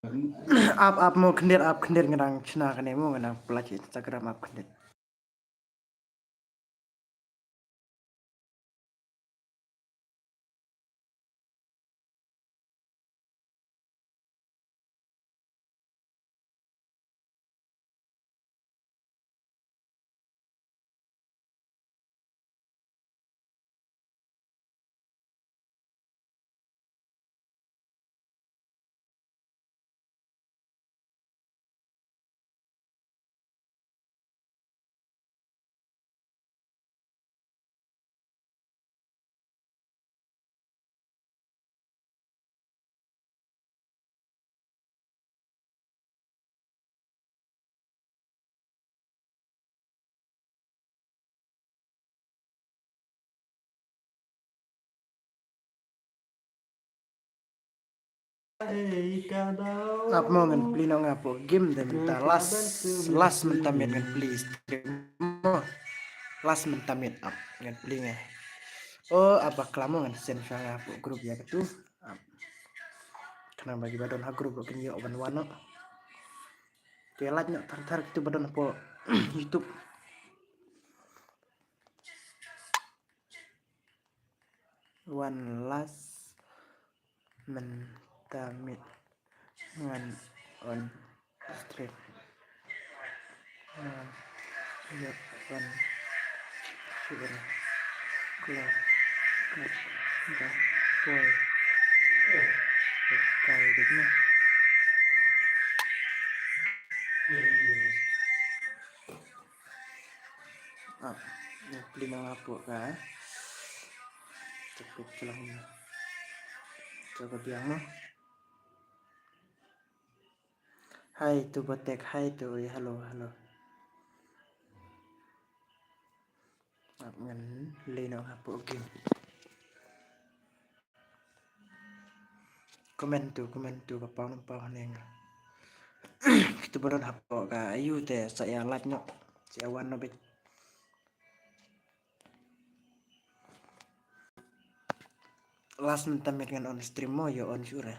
up mo kendir ngerang cina kan mo ngerang pelajar Instagram up kendir. Up mo ngan beli no ngapo game dan minta las mentamit ngan beli stream mo las mentamit up ngan beli ngan. Oh apa kelamo ngan sen ngapo grup ya gitu. Kenapa bagi badon ha grup kan yo wan wano. Kelat nak tar itu badon po YouTube. One last mentamit ngan on stream. Ya one sugar club the boy kayak gitu mah. Beli ngapo kan? Cepet celang coba bilang mah. Hai tu botek, hai tu halo. Ngan lino ngapo game. Komen tu kapang neng. Kita baru hapo ka ayu teh saya like nyok. Saya wan bit. Last mentamit ngan on stream mo yo on sure.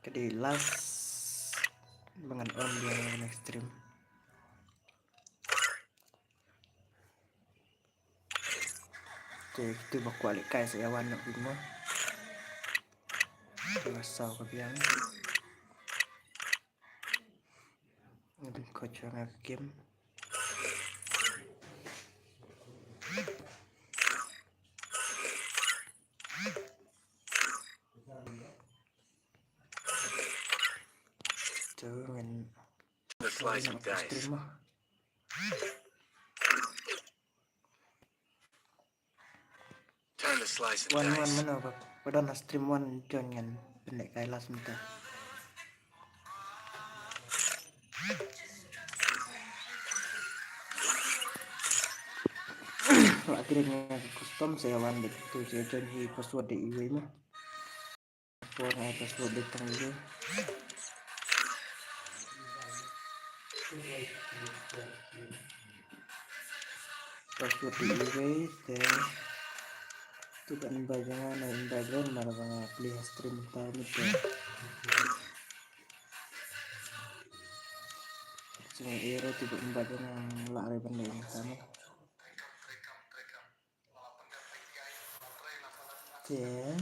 Jadi last dengan on dia yang stream. Jadi itu bakal alik kai saya wan nak bimo. Terasa ke biang. Ngadin coach yang game. Jangan slice and dice. Turn the slice and One dice. mana bab. Padahal stream one jangan pendek kai last minta. Akhirnya custom saya wan betul saya janji password di email mah. Password di tangga. Password di email dan tu kan bajangan dan background mana bang beli stream tahu itu. Semua era tu kan bajangan lari benda yang sama. Then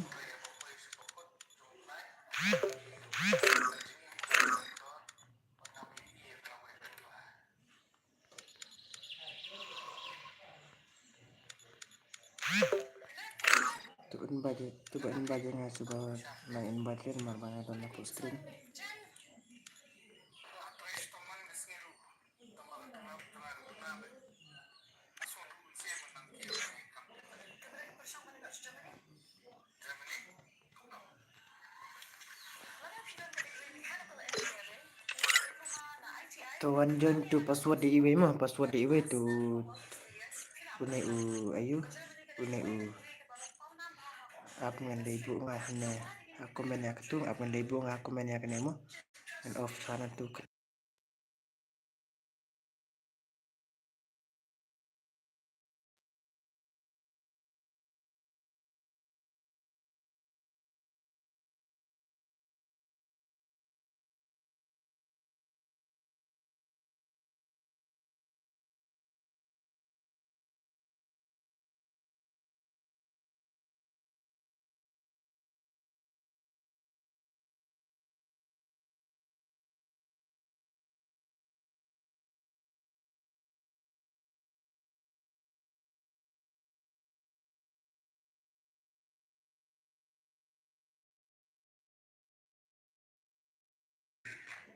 tu kan bajangan sebab main bagian mana dalam aku stream. Tuan John tu password di email mah password di email tu unai ayu unai apa yang di ibu mah aku mainnya ketung apa lebong aku mainnya kenemu and off sana tuh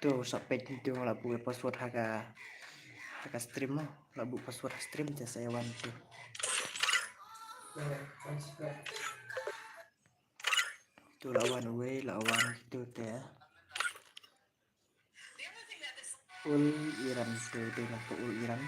tuh sampai itu labu password harga stream mo labu password stream jasa saya wantu tuh lawan lawan itu teh ul Iran tuh dengan ke ul Iran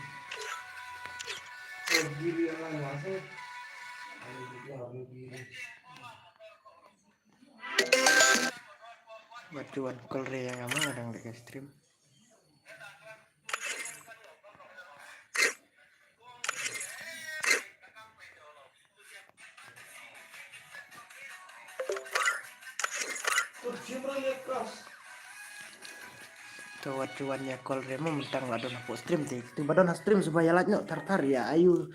batuan Korea yang aman kadang di stream cuannya Korea mau mentang ladon aku stream teh itu badon stream supaya latnya tar ya ayu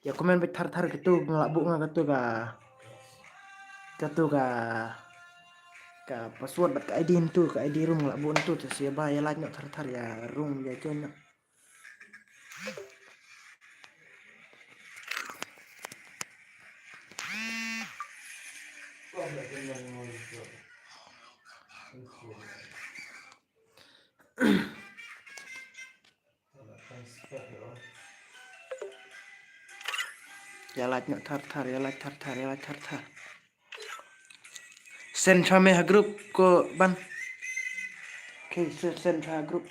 ya komen bet tar gitu ngelabuk gitu ka ka password bat ka ID itu ka ID room ngelabuk itu terus ya bahaya latnya tar ya room ya cuannya ya latnya tar ya lat tar ya lat tar send kami grup ke ban oke send grup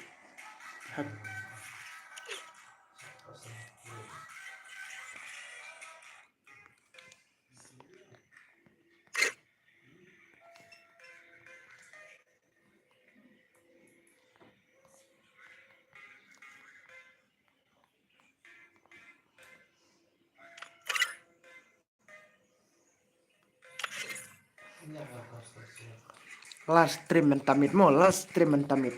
last stream mentamit mo last stream mentamit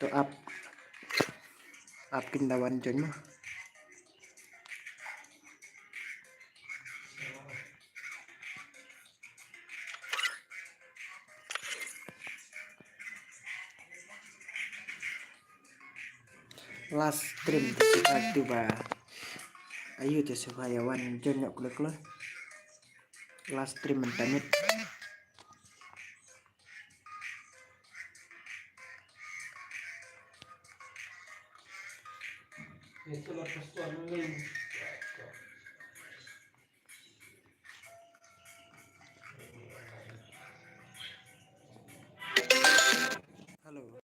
to up kindawan jon mo last stream itu ba ayo tuh supaya wan jon yok klik last stream mentamit halo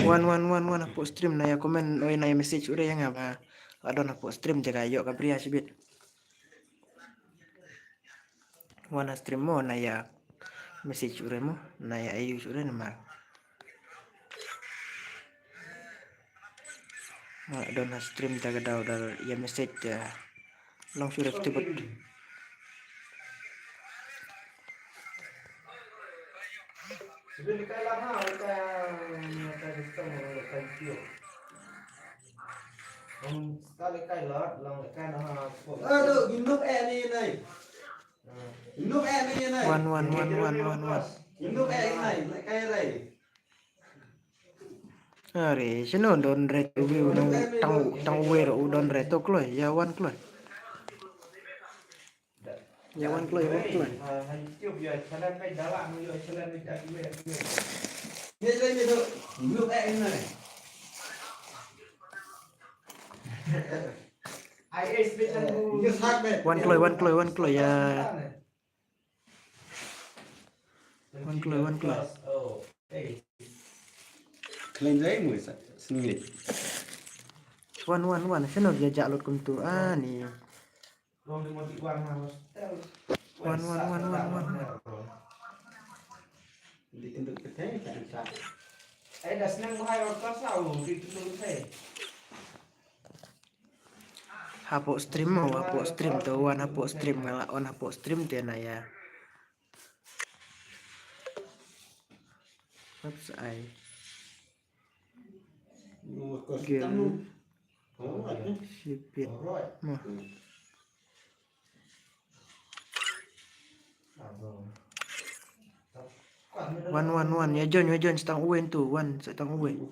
Wan aku stream na ya komen oi na ya message udah ya ngapa adon aku stream jaga yuk kabria sibit wana stream mo na ya message udah mo na ya ayu udah nama adon stream jaga dal ya message ya long sudah tibet Sekali kai lot, long kai nó Được, nhìn nước e đi này. Nhìn nước e đi này. One one one one one one. Nhìn nước e này, lại cây này. Are sino don re view nang tang wero don re to kloy ya wan kloy. Ya wan kloy wan kloy. Chụp giờ cho nên phải đá bạn rồi cho nên mình chạy về. Nhìn đây nhìn được. Nhìn nước e này. Ai expect Như thác đây. Wan kloy ya. Wan kloy. Oh, hey. Kalian đấy mùi sendiri. Wan sino dia jak lot kum tu ni. Long di mati wan harus. Wan. Untuk ketemu tak bisa. Dah senang bahaya orang tahu gitu dulu saya. Hapo stream tu wan hapo stream ngala on hapo stream dia na ya. What's I? Game. Sipit. Mo. Wan ya John setang uen tu wan setang uen.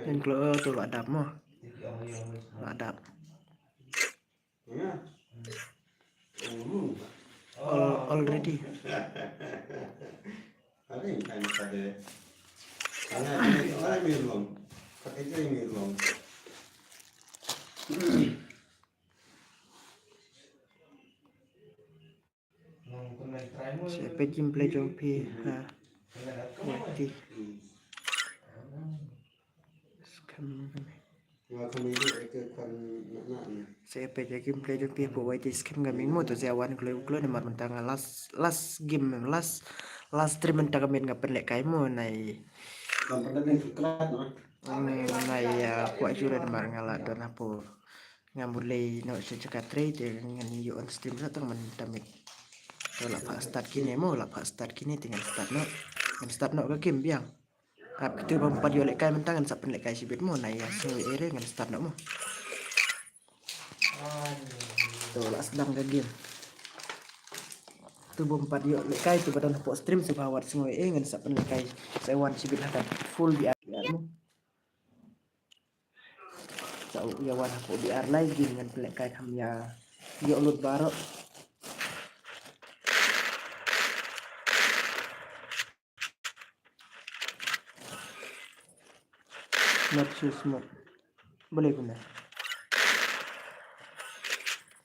Dan kalau tu lo adap mo. Lo adap. Already. Ada yang kan pada. Ada mirlong. Pakai itu mirlong. Siapa gameplay jompi ha. Mati. Scam. Siapa gameplay jompi buat white scam kami mo tu siawan kalau ni mar mentang last game last stream mentang kami ngapen lek kai mo nai. Nai ya kuat juran mar ngala don apo ngamulai no sejak trade dengan you on stream satang mentamit. Kalau pak start kini tinggal start no ke game biang. Kap kita bampat yo lek kai mentangan sak pen lek kai sibit mo nai ya suwe ere ngan start no mo. Tu lah sedang ke game. Tu bampat yo lek kai tu badan pok stream sebawat suwe ere ngan sak pen lek kai sewan sibit hadat full biar mo. Jauh ya wan aku biar lagi dengan pelek kai kam ya yo lut barok. Not so smart. Boleh guna.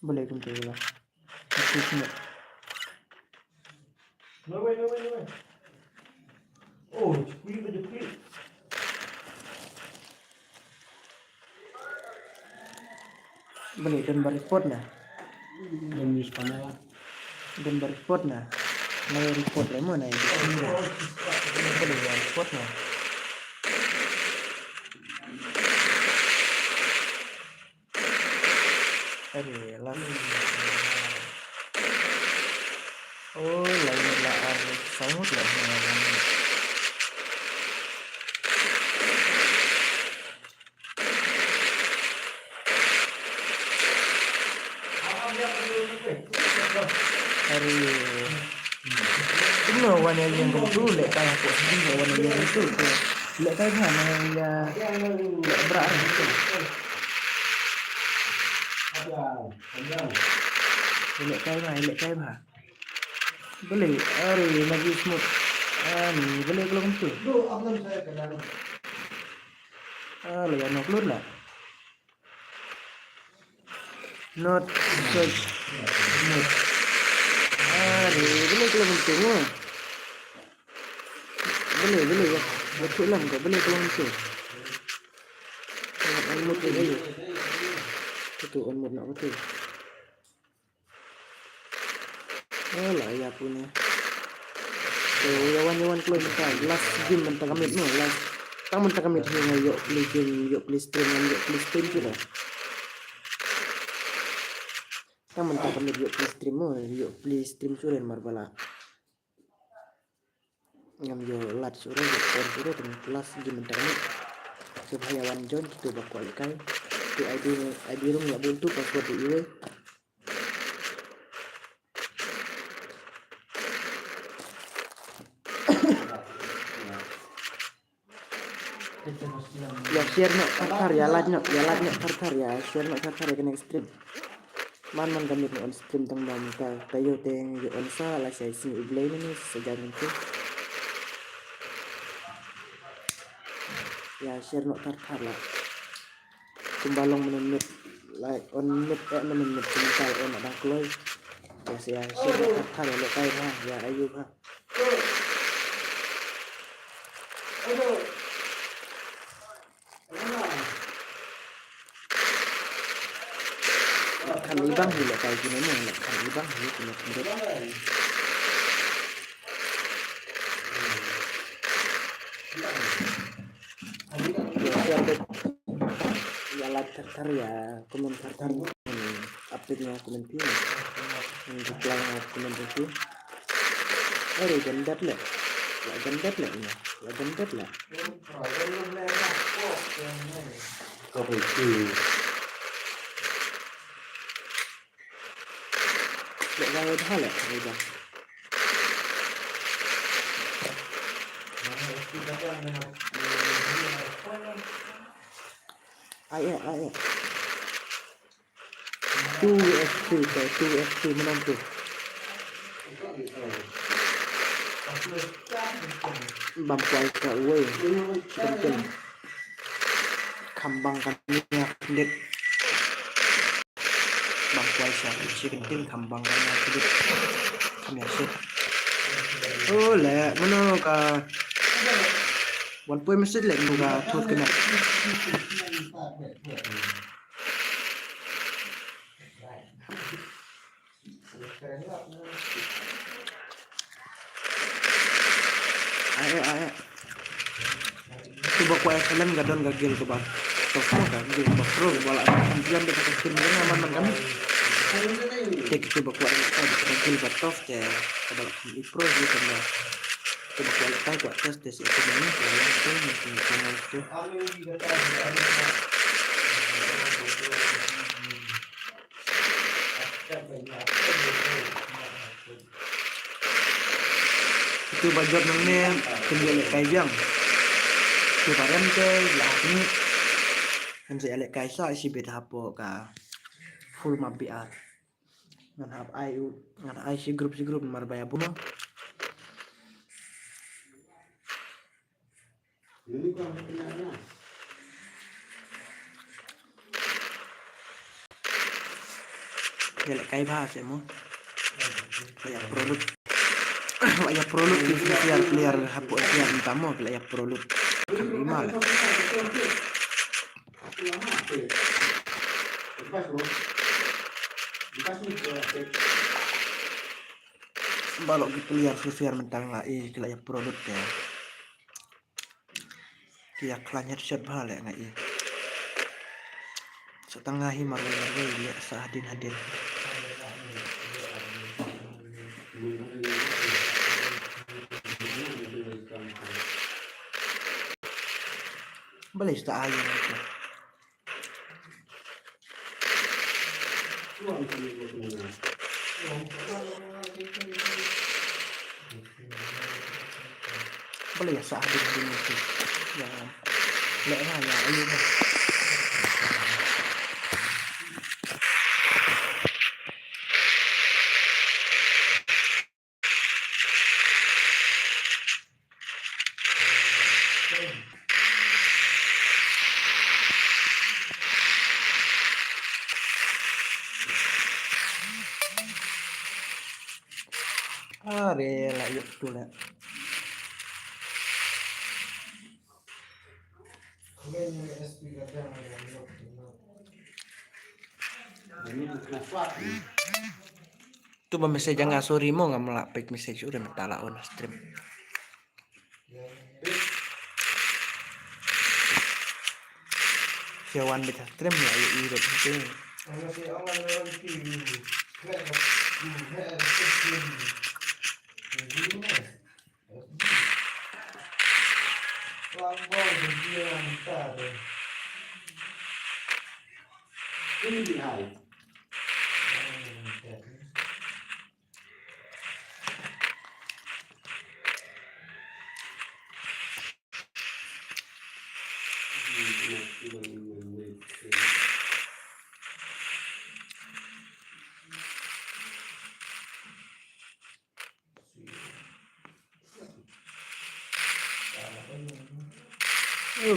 Boleh guna tu lah. Not so smart. No way. Oh, cukup. Boleh dan report na. Dan di sana. Dan report na. May report lah mo na. Boleh report na. Aduh, lama. Oh, lain lah sangat lah. Hari ini warna yang betul lek kai aku sendiri warna yang itu lek kai mana ya berarti itu lek kai mah boleh hari lagi smooth ni boleh belum tu lihat nak keluar lah not search not boleh keluar tu boleh ya betul lah enggak boleh keluar tu on mode aja itu on mode nak betul lah ya punya so yawan keluar kita last game mentang kami no last tang mentang kami hingga yuk play game yuk play stream tu lah tang mentang kami yuk play stream suren marbala ngam yo lat sore yo on sore dengan kelas game mentang kami supaya wan John kita bakal kai Di ID lu nggak butuh password di IW. Ya share no kartar ya like no kartar ya share no kartar ya kena stream. Man kami on stream tang bam tayo teng yo on sa la saya sing iblay ni sejalan tu. Ya share no kartar lah. Kumbalong menunut like on menit menunut sebentar on ada kloy. Ya saya share no kartar ya lokay ha ya ayo ha. Kan ibang hila kayak gini nih, kan ibang hila punya menurut. Ya ya like kartar ya komen kartar update nya komen pin untuk lang komen pin. Gandat lah, ya gandat lah ya, ya gandat lah. Có phải trừ Ya gaya dah lah, ya. Ayah. 2FP kayak 2FP menantu. Bampuai ke uwe, penting. Kambang kaminya kulit. Bampuai si penting kambang kaminya kulit. Kami asyik. Oh lah, mana ka? One point message lah, muka terus kena. Ayo. Coba kuat kalian gadon gagil ke bang. Terus gagil bakro bola kampion di atas tim ini aman kami. Kita coba kuat gagil batof ya. Kalau di pro gitu nah. Coba kuat kuat tes itu ini yang itu mungkin sama itu. Itu bajot nangnya tinggal kayak biang. Kemarin ke lah ini kan saya lihat kaisa isi beda apa ka full mabiat ngan hap ayu ngan si grup marbaya bunga ini kan kenanya ya lihat kai bahasa mo kayak produk biar hapo biar utama kayak produk kan imal balok gitu biar mentang lah kayak produk ya kayak klanyat shot balik nggak iya setengah himar ya sahadin hadir boleh tak ayo itu boleh ya sahadin itu ya lẽ ya ayo rela yuk tuh lah coba message jangan sorry mau nggak melapik message udah mentala on stream Siawan beta stream ya ayo irit itu Ini di ai.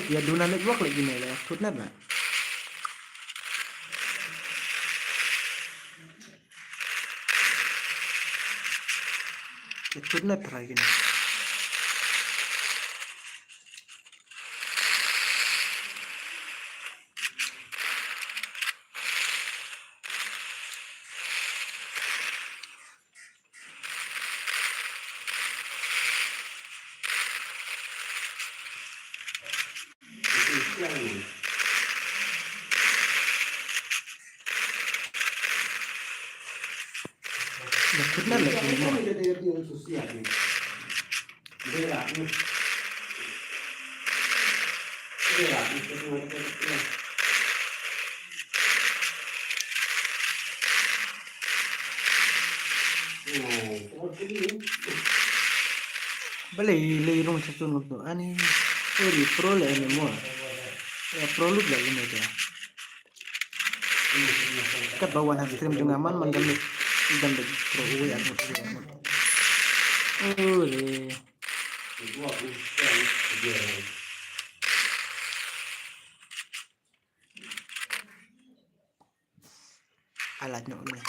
Ya duna network lagi nih lah, footnet lah. Footnet lagi nih. Footnet lagi nih. Ini jadi yang sosial nih. Berat nih. Berat nih semua kita. Balik lirung satu untuk ani. Ori pro lah ini semua. Ya pro lu lah ini dia. Kat bawah stream juga aman mandamit dan pro we aku dia. Ori. Alatnya ini.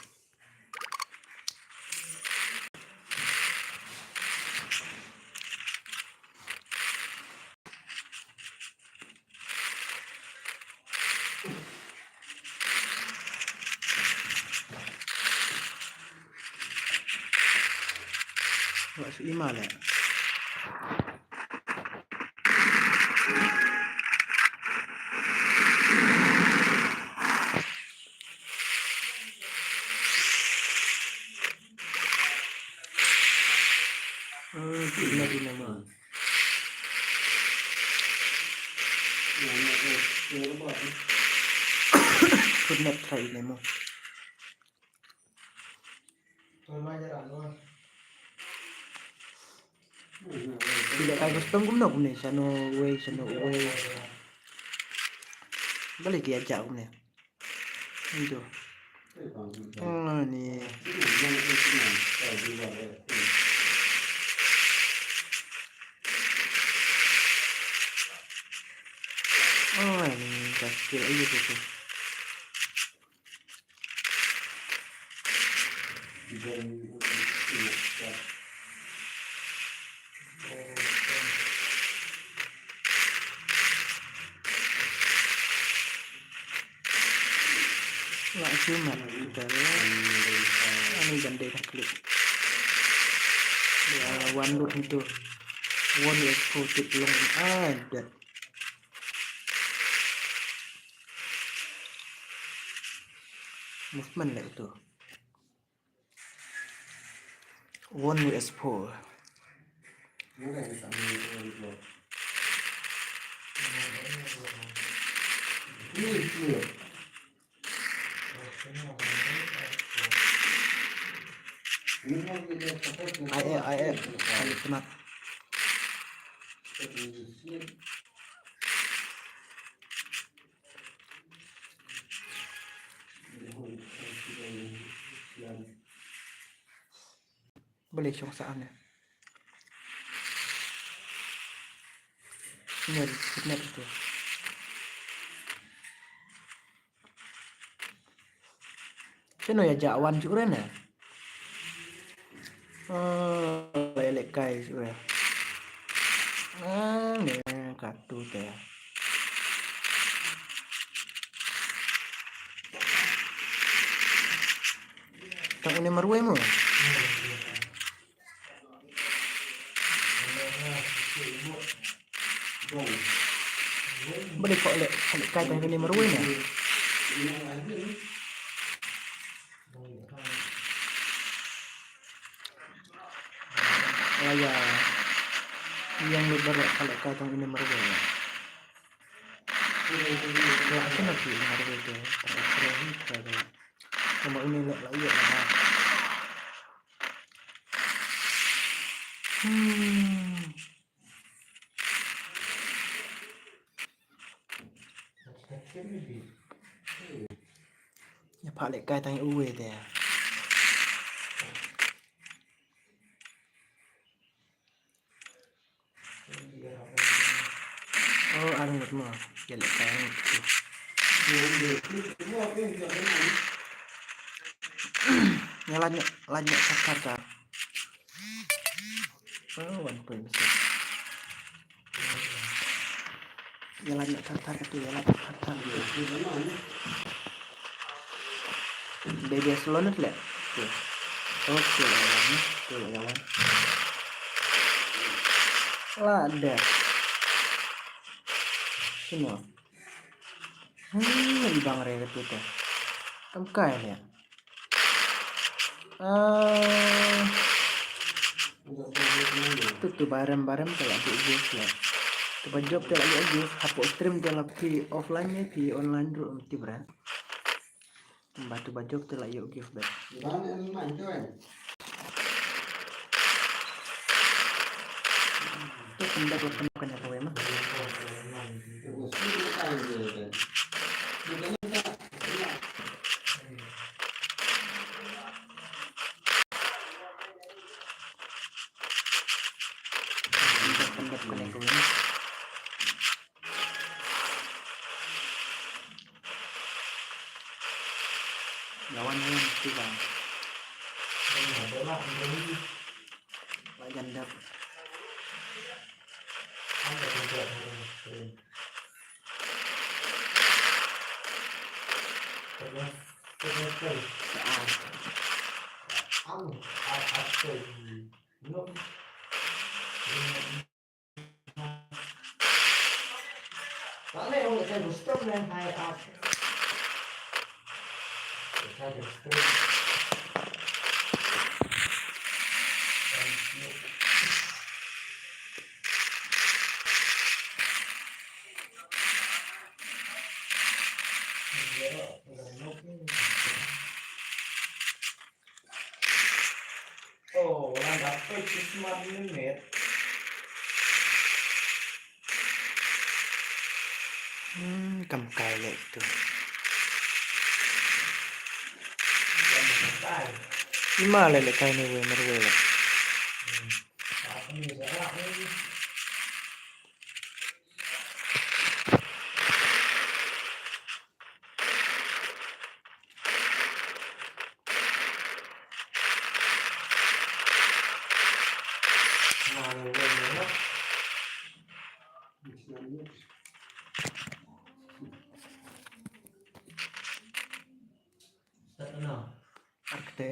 Masuk email ya. Ini nama. Footnet try ini mau. Tidak kayak custom gum nak nih, sano way. Balik ya aja gum nih. Itu. Oh nih. Oh ini kasih aja tuh. Nggak cuma kita ini gande klik. Ya one look itu. One explosive long ada. Movement lah itu. One US4. I kena. Boleh syaksaan ya. Ini ada footnet itu. Sino ya Jawan juga ya. Oh, lelek guys juga. Nih kartu teh. Tang ini marwai mu. Boleh kok lek kai tang ini marwai nih. Oh ya. Yang lebar kalau kai tang ini marwai. Aku nanti ngaruh itu terus kayak sama ini lah iya lah. Ya pak lek kai tanya uwe deh. Oh ada nggak mau? Ya lek kai itu. Nyalanya lanjut kata. Oh 1.6. Nyalanya kata itu ya lah kata. Baby slonet lek. Oke lawannya tuh lawan. Lah ada. Sini. Di bang rewet itu. Kamkai ya. Tuh barem-barem kayak adik Jus lah. Coba job tuh lagi Jus. Hapus stream tuh lagi offline nya di online dulu mesti beran. Batu job tuh lagi yuk give back. Tuh pendapat penuhkan apa emang? Lawannya mesti bang. Pak jandap. Oh, orang dapat cuma menit. Kamkai lek itu. Lima lek kai ni we merwe lek.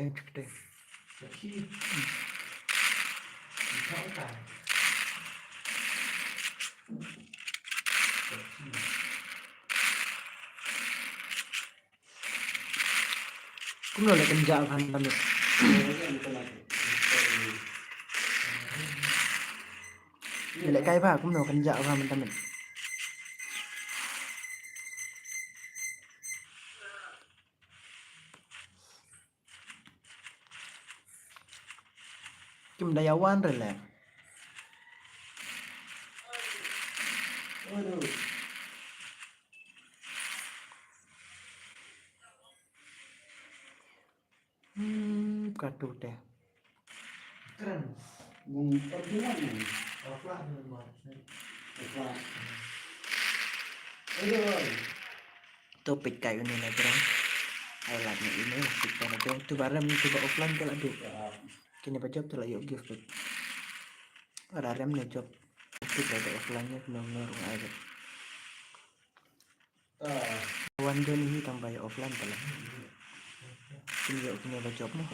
Gede. Cũng là cần dạo hành tâm được. Vậy lại cay vào cũng là cần dạo vào mình tâm được. Kim dayawan rồi là. Kartu deh. Keren. Topik kayak ini nih bro. Highlightnya ini kita nanti waktu bareng coba offline kalau ada. Kini baca tuh lah yuk give back. Ada rem nih job. Kita ada offline nya benar-benar aja. Kawan John ini tambah ya offline kalau. Kini yuk kini baca job nih.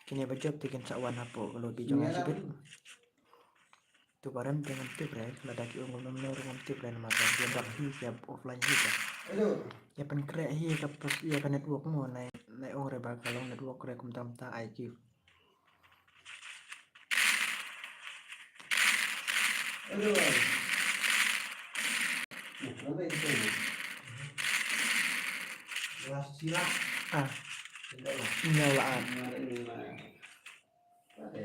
Kini baca job bikin sawan apa kalau di jangan sibuk. Tu barang dengan tip ya, kalau ada kiung benar-benar dengan tip dan maka dia bagi siap offline juga. Ya penkreak hi kapas ya kan network mo naik ore bakal network rek kumtam-ta IQ. Nanti itu. Kelas silat. Ah, Tidak lah. nyawaan. Ada ini mana? Ada.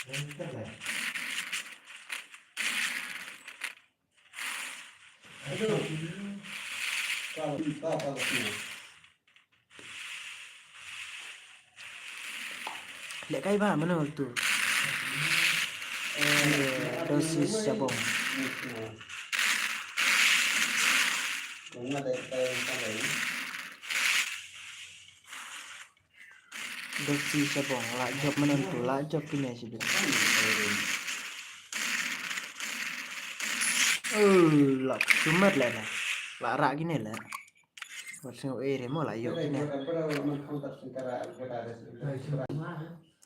Lancar lah. Aduh. Kalau semua. Lihat kayak apa mana tu? Dosis cabong. Cũng là để tay đấy. Dosis cabong. Lah job mana tu? Lah job kini sih. Lah cuma lah lah. Lah rak gini lah. Macam mau lah yuk kini.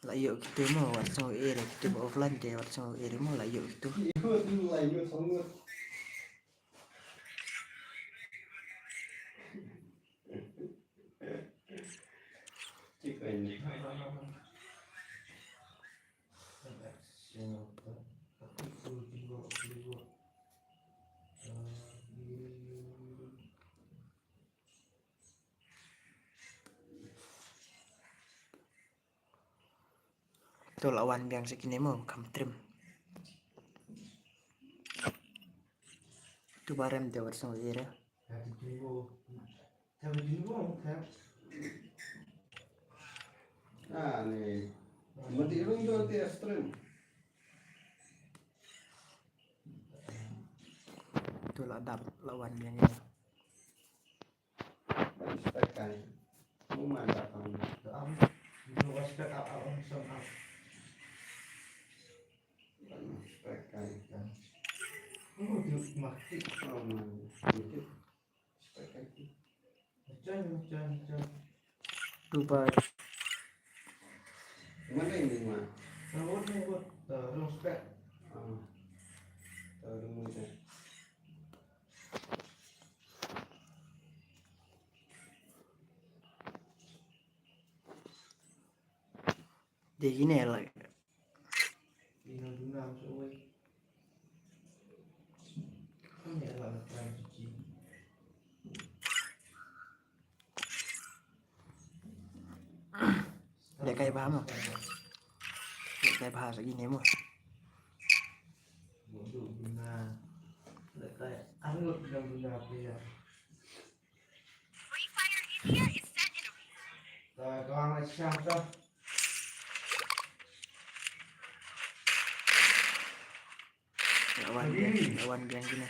Lah yuk kita mau macam kita mau offline je macam mau lah yuk itu. Tu lawan yang segini mau kam trim. Tu barem dia macam ira. Ah, nih. Mati rung tuh ti ekstrem. Tu lah dap lawan yang ini. Spekai. Mau mantap kamu. Spekai kan. Tu bar. Mana ini mah? Terus spek. Tahu mungkin. Dia gini lah. Dina suwe. Ini adalah plan suci. Dia kayak paham ah. Dia kayak bahasa gini mau. Untuk guna. Kayak anggap dalam guna apa ya? Kawan macam tu. Lawan yang gini.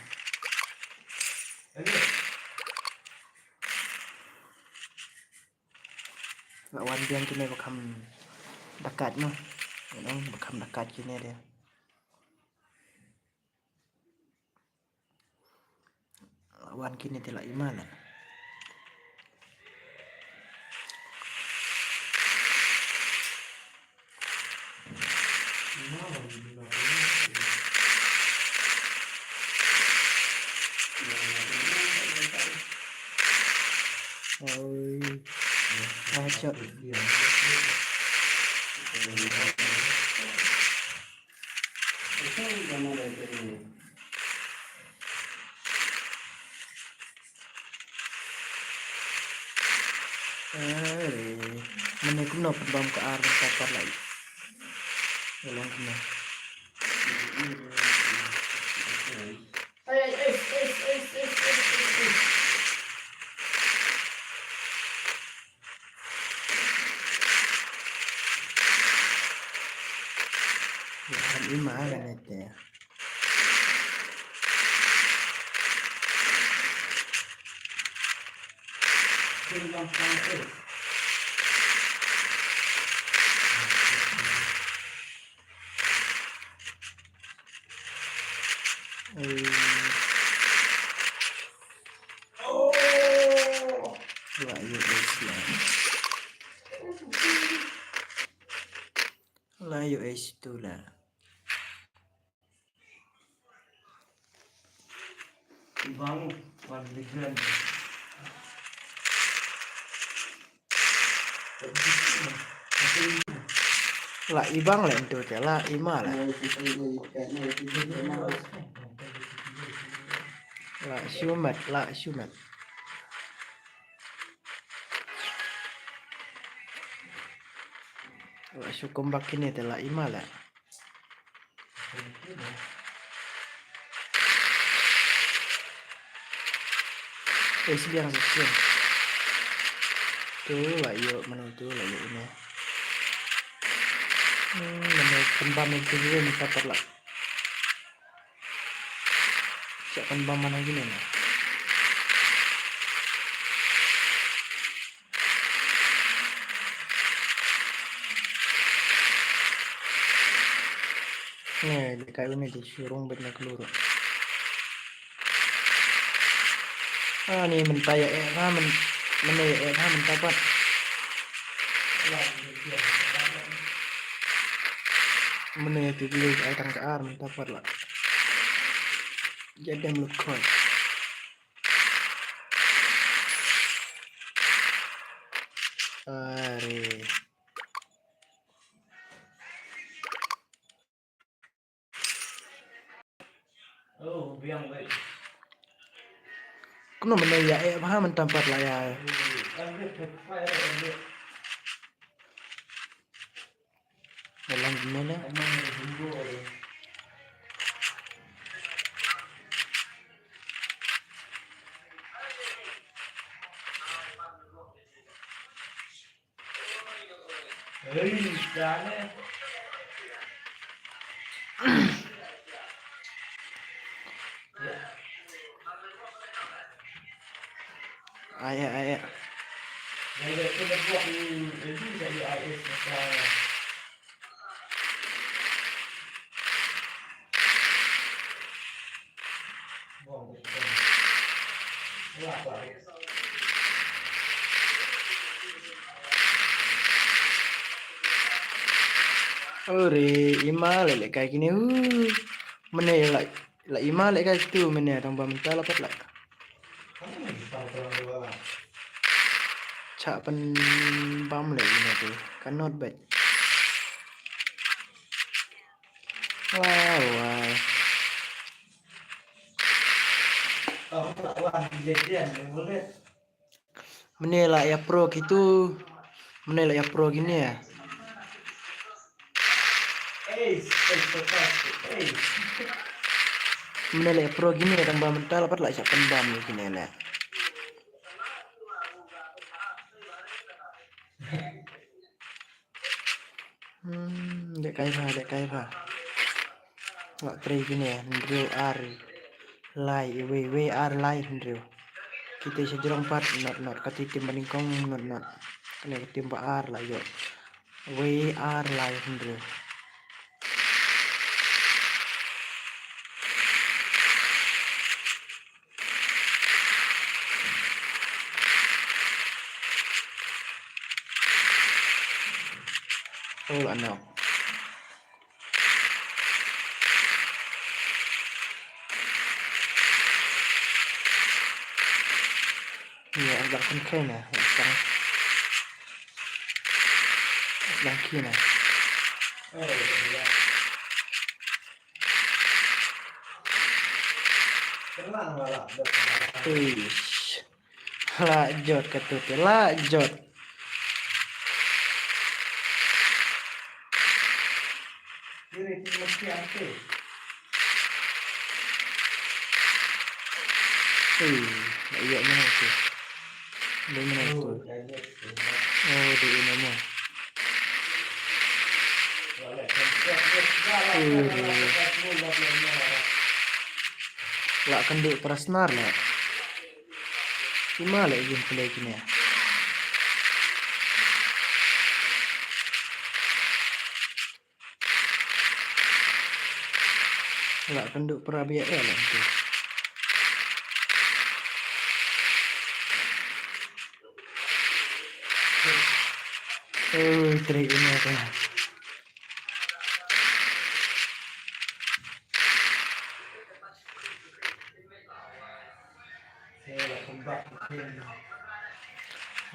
Lawan yang gini bakam dekat no. Memang bakam dekat gini dia. Lawan kini tidak iman lah. Aja. Mana aku nak perbam ke arah kapal lagi. Ulang kena. Bukan ima kan itu ya. Layu es tu lah. Ibang Pandegran. Lah ibang lah itu lah ima lah. La Shumat, La Shumat. La Shukumbak ini telah imala. Biang sekian. Tuh lah yuk menuju lah yuk ini. Mana kembang itu juga minta perlah. Siap kembang mana gini nih? Nih, kayak ini disurung benar keluar. Nih mentaya mentapat. Menaya tigli ay tang kaar mentapat lah. Jadi melukon. Are. Oh, biang baik. Kuno menaya mentapat lah ya. Dalam gimana? Hei, jangan. Ayah. Jadi kita buat ini jadi AIS masalah. Buang betul. Berapa? Ore, ima lele kayak gini. Menaya lah ima lele kayak gitu menaya tambah mental apa lah. Kamu lagi tahu terang dua. Cak pen bam lagi ni tu. Kan not bad. Wow. Oh, tak wah kejadian boleh. Menaya lah ya pro gitu. Menaya lah ya pro gini ya. Menaya lah ya pro gini ya tambah mental apa lah cak pen bam ni gini lah. Dek kai pa. Nggak teri gini ya. Ndriu R. Lai, w R lai Ndriu. Kita sejurang 4 not kati tim bandingkong not. Kena tim R lah yo. W R lai Ndriu. Oh anak. Ya agak keren ya. Sekarang lagi nah. Oh, ya. Tenang lah. Ish. Lajot ketut lajot. Kiri mesti ante. Iya mana tu? Di mana tu? Oh di ini mah. Lah kenduk prasnar lah. Gimana lah gameplay gini ya? Lah kenduk perabiak ya lah tu. Trik ini apa?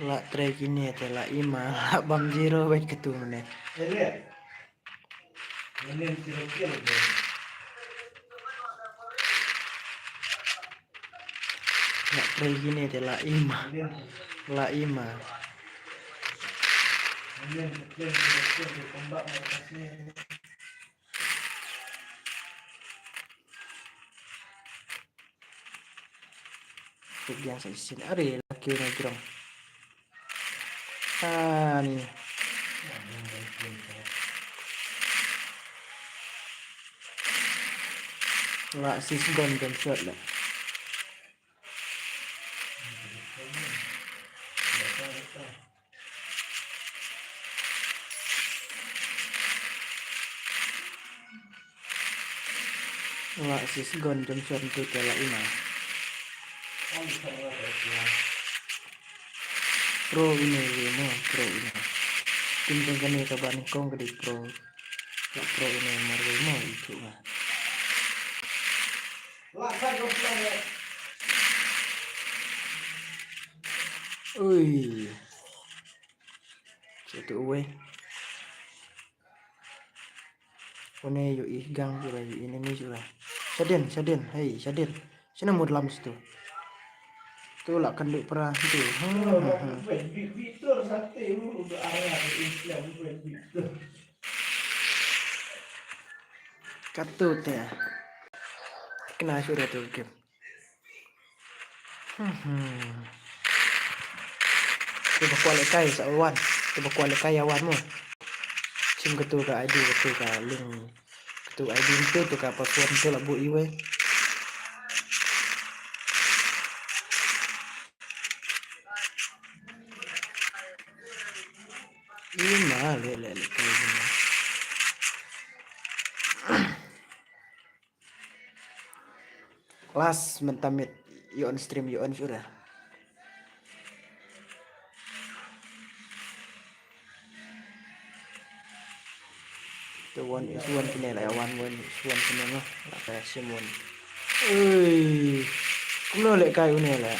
Lah trik ini adalah ima lah bam zero baik ketu menit. Lihat. Ini kira-kira. nggak kayak gini deh lah ima Kemudian kembang atasnya. biasa di sini ada lagi lagi dong nih nggak sis gon dan shot lah nggak sis gon dan shot itu kayak ima pro ini pro ini tinggal kene kabar kong gede pro nggak pro ini marwe mau itu mah Ui, satu uwe. Kone yuk gang juga ini nih juga. Sadin, hei sadin. Sini mau dalam situ. Tuh lah kenduk perang itu. Victor sate udah area Islam Victor. Katut ya. Kena sudah tuh game. Coba kualikai sawan. Coba kualikai awanmu. Sim ketu ka ID ketu ka link. Ketu ID itu tuh ka password itu lah bu iwe. Ini mah le kayak gini. Kelas mentamit you on stream you on sudah. The one is one kene lah one is one kene mah lah kayak Simon. Kuno lek kayu ne lah.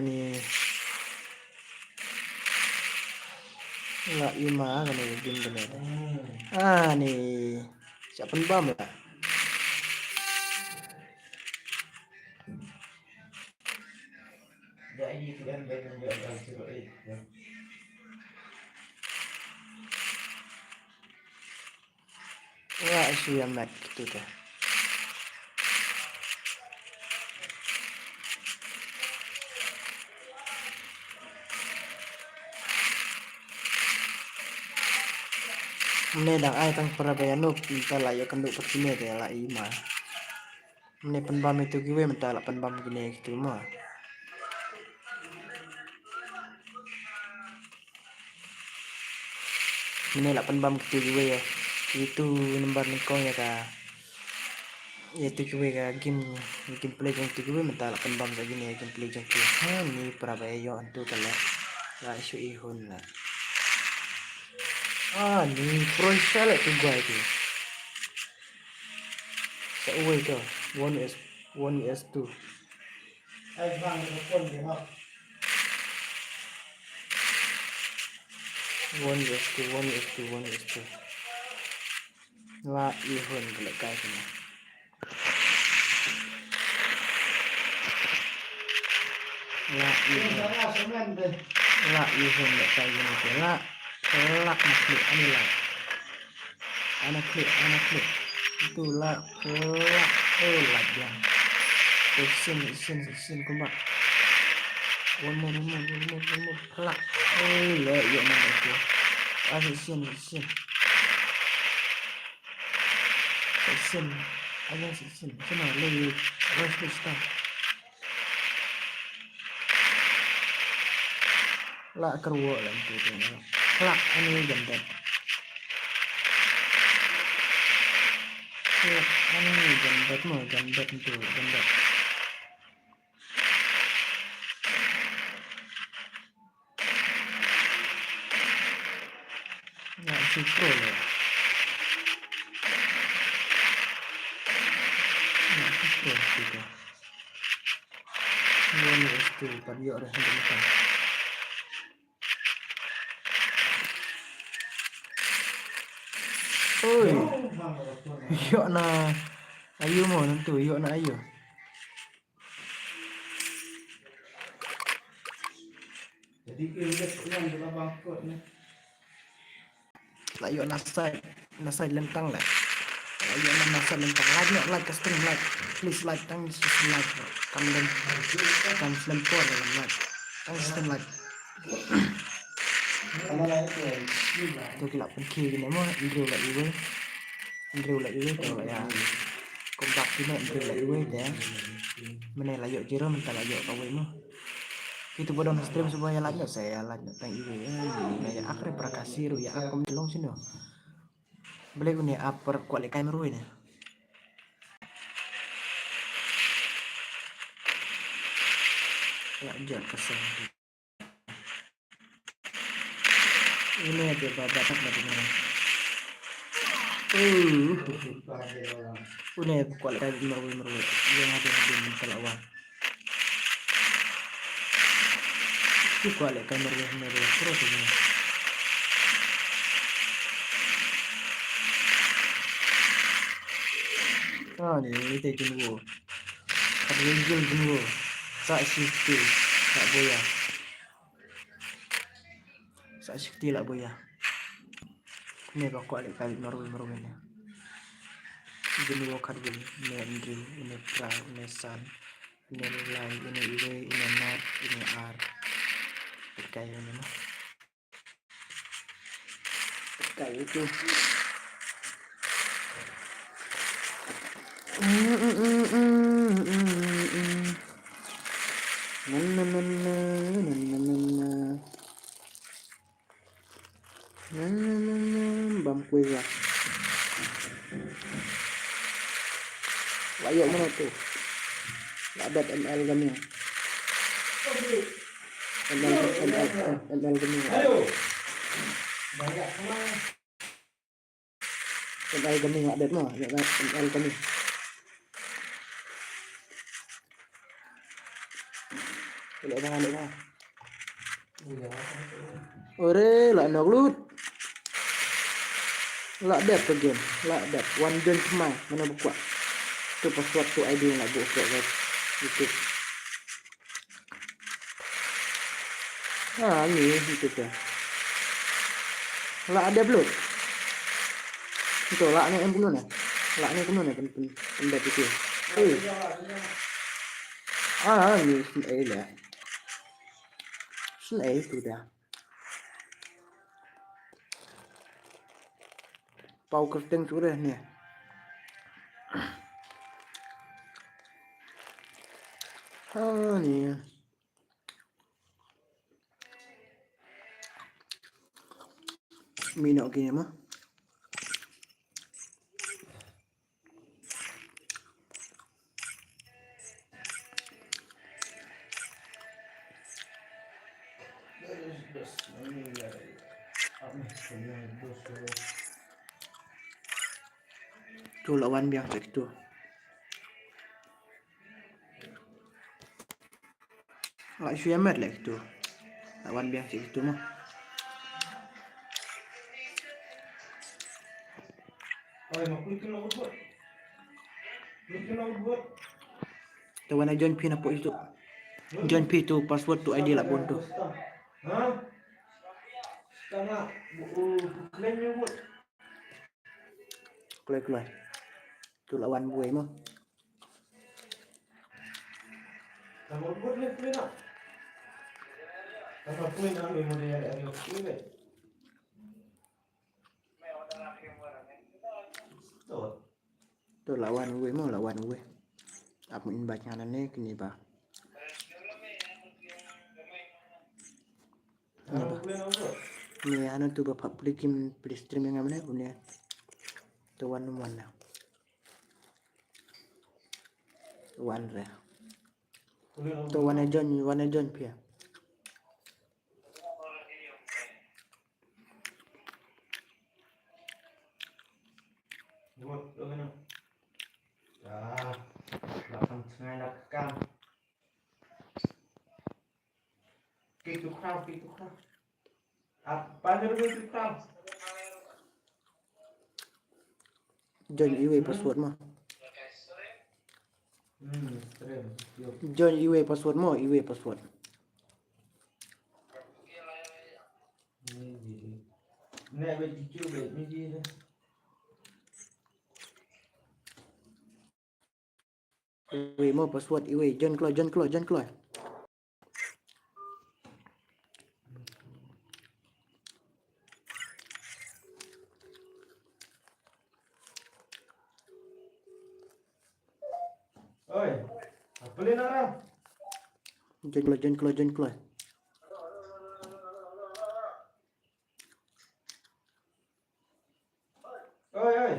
Nih. Lah ima kan ini game bener. Nih. Siapa bam lah. Jadi kan dengan jalan seperti itu. Wah, siya mat gitu dah. Mene dang ai tang parabayan no pinta lah ya kenduk persine deh lah ima. Mene penbam itu gue minta lah penbam gini gitu mah. Mene lah penbam gitu gue ya. Itu nembar nikong ya kak. Ya itu gue ka gameplay jong itu gue minta lah penbam kayak gini ya gameplay jong itu. Nih parabayan itu kalau lah isu ihun lah. Nih pro select tuh gua itu. Seuwe itu 1s2. Ay bang telepon dia mak. 1s2. Lah ihun kalau kayak gini. Lah ihun kalau kayak gini lah. Kelak makhluk ini lah. Anak klik. Itulah kelak. Lah yang. Sin kumbak. One more. Kelak. Lah yuk mana itu. Sin. Aja sin. Sana lagi. Rush start. Lah keruak lah itu. Kelak ini gendet. Kelak ini gendet mah gendet itu gendet. Nggak super ya. Nggak super gitu. Ini itu pada yuk dah untuk makan. Oi, yuk na ayo mau nentu yuk na ayo. Jadi ilmu yang dalam bangkut ni. Lah yuk nasai lentang lah. Ayo na nasai lentang. Like custom like. Please like tang system like. Kang dan lempor dalam like. Tang system like. Tôi cái lọc bên kia cái này mà rêu lại yếu rồi vậy à công bạc cái này rêu lại yếu thế bên này là dội chưa đó mình ta là dội kau mà itu bodong stream supaya lanjut saya lanjut tang ibu ya akhirnya prakasi ru ya aku melong sini boleh gini upper kuali kamera ini ya jangan kesel ini aja babat lagi nih ini kuali kamera yang ada di mentalawan itu kuali kamera terus ini ini itu jenuh ada ringgil jenuh sak shifty tak boya sak shifty lah boya ini bakal kali marwin ini jenuh kan ini Andrew ini Pra ini Sun ini Lai ini Iwe ini Nat ini R kayak ini mah kayak itu bam kue lah layak mana tuh ladat ML kami ML kami Ayo. Banyak kemana? ML kami ladat mah ML kami Lek dah. Ore, lak nok lut. Lak dat again. Lak dat. One gun semai. Mana buka? Tu password tu ID nak buka guys. YouTube. Ni itu tu. Lak ada belum? Itu lak ni yang penuh ni. Lak ni penuh ni pendat itu. Ni sini lah. Sini itu dah. Pau kerteng sudah ni. Ni. Minok gini mah. Tu lawan biang cek tu. Lak syuamat lah tu. Lawan biang cek tu mah. Tahu nak join pin apa itu? Join pin tu password tu ID lah pun tu. Hah? Setengah klaimnya buat. Keluar. Tu lawan gue mah. Kamu buat ni klaim nak? Kamu klaim nak memang dia ada klaim. Tu lawan gue mah lawan gue. Apa baca ni kini bah. Ni anu tu bapak belikin beli stream yang mana punya. Tu one lah. One lah. Tu one John pia. Buat mana? Ya, 8,5 kang. khao pi tu khao apa ni tu khao join iwe password mo keren yo join iwe password mo iwe password ni gì nè bên chưa về như gì nữa iwe mo password iwe join keluar oi apa ni nak join keluar oi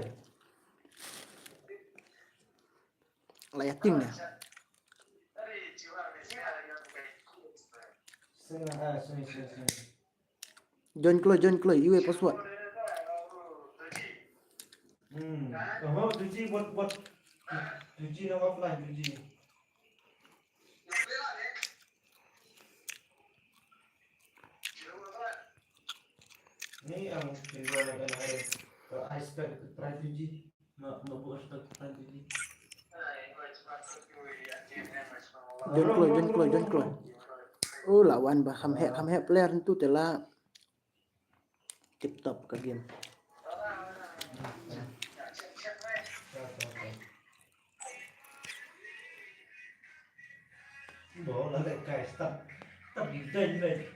layak ting dah sini join keluar iwe password oh tuji buat tuji nak offline tuji ni yang kedua yang ada ke iceberg ke try tuji nak buat try tuji join keluar oh lawan bah kham he player tu telah tip top ke game Đó là lại cài tập đi kênh này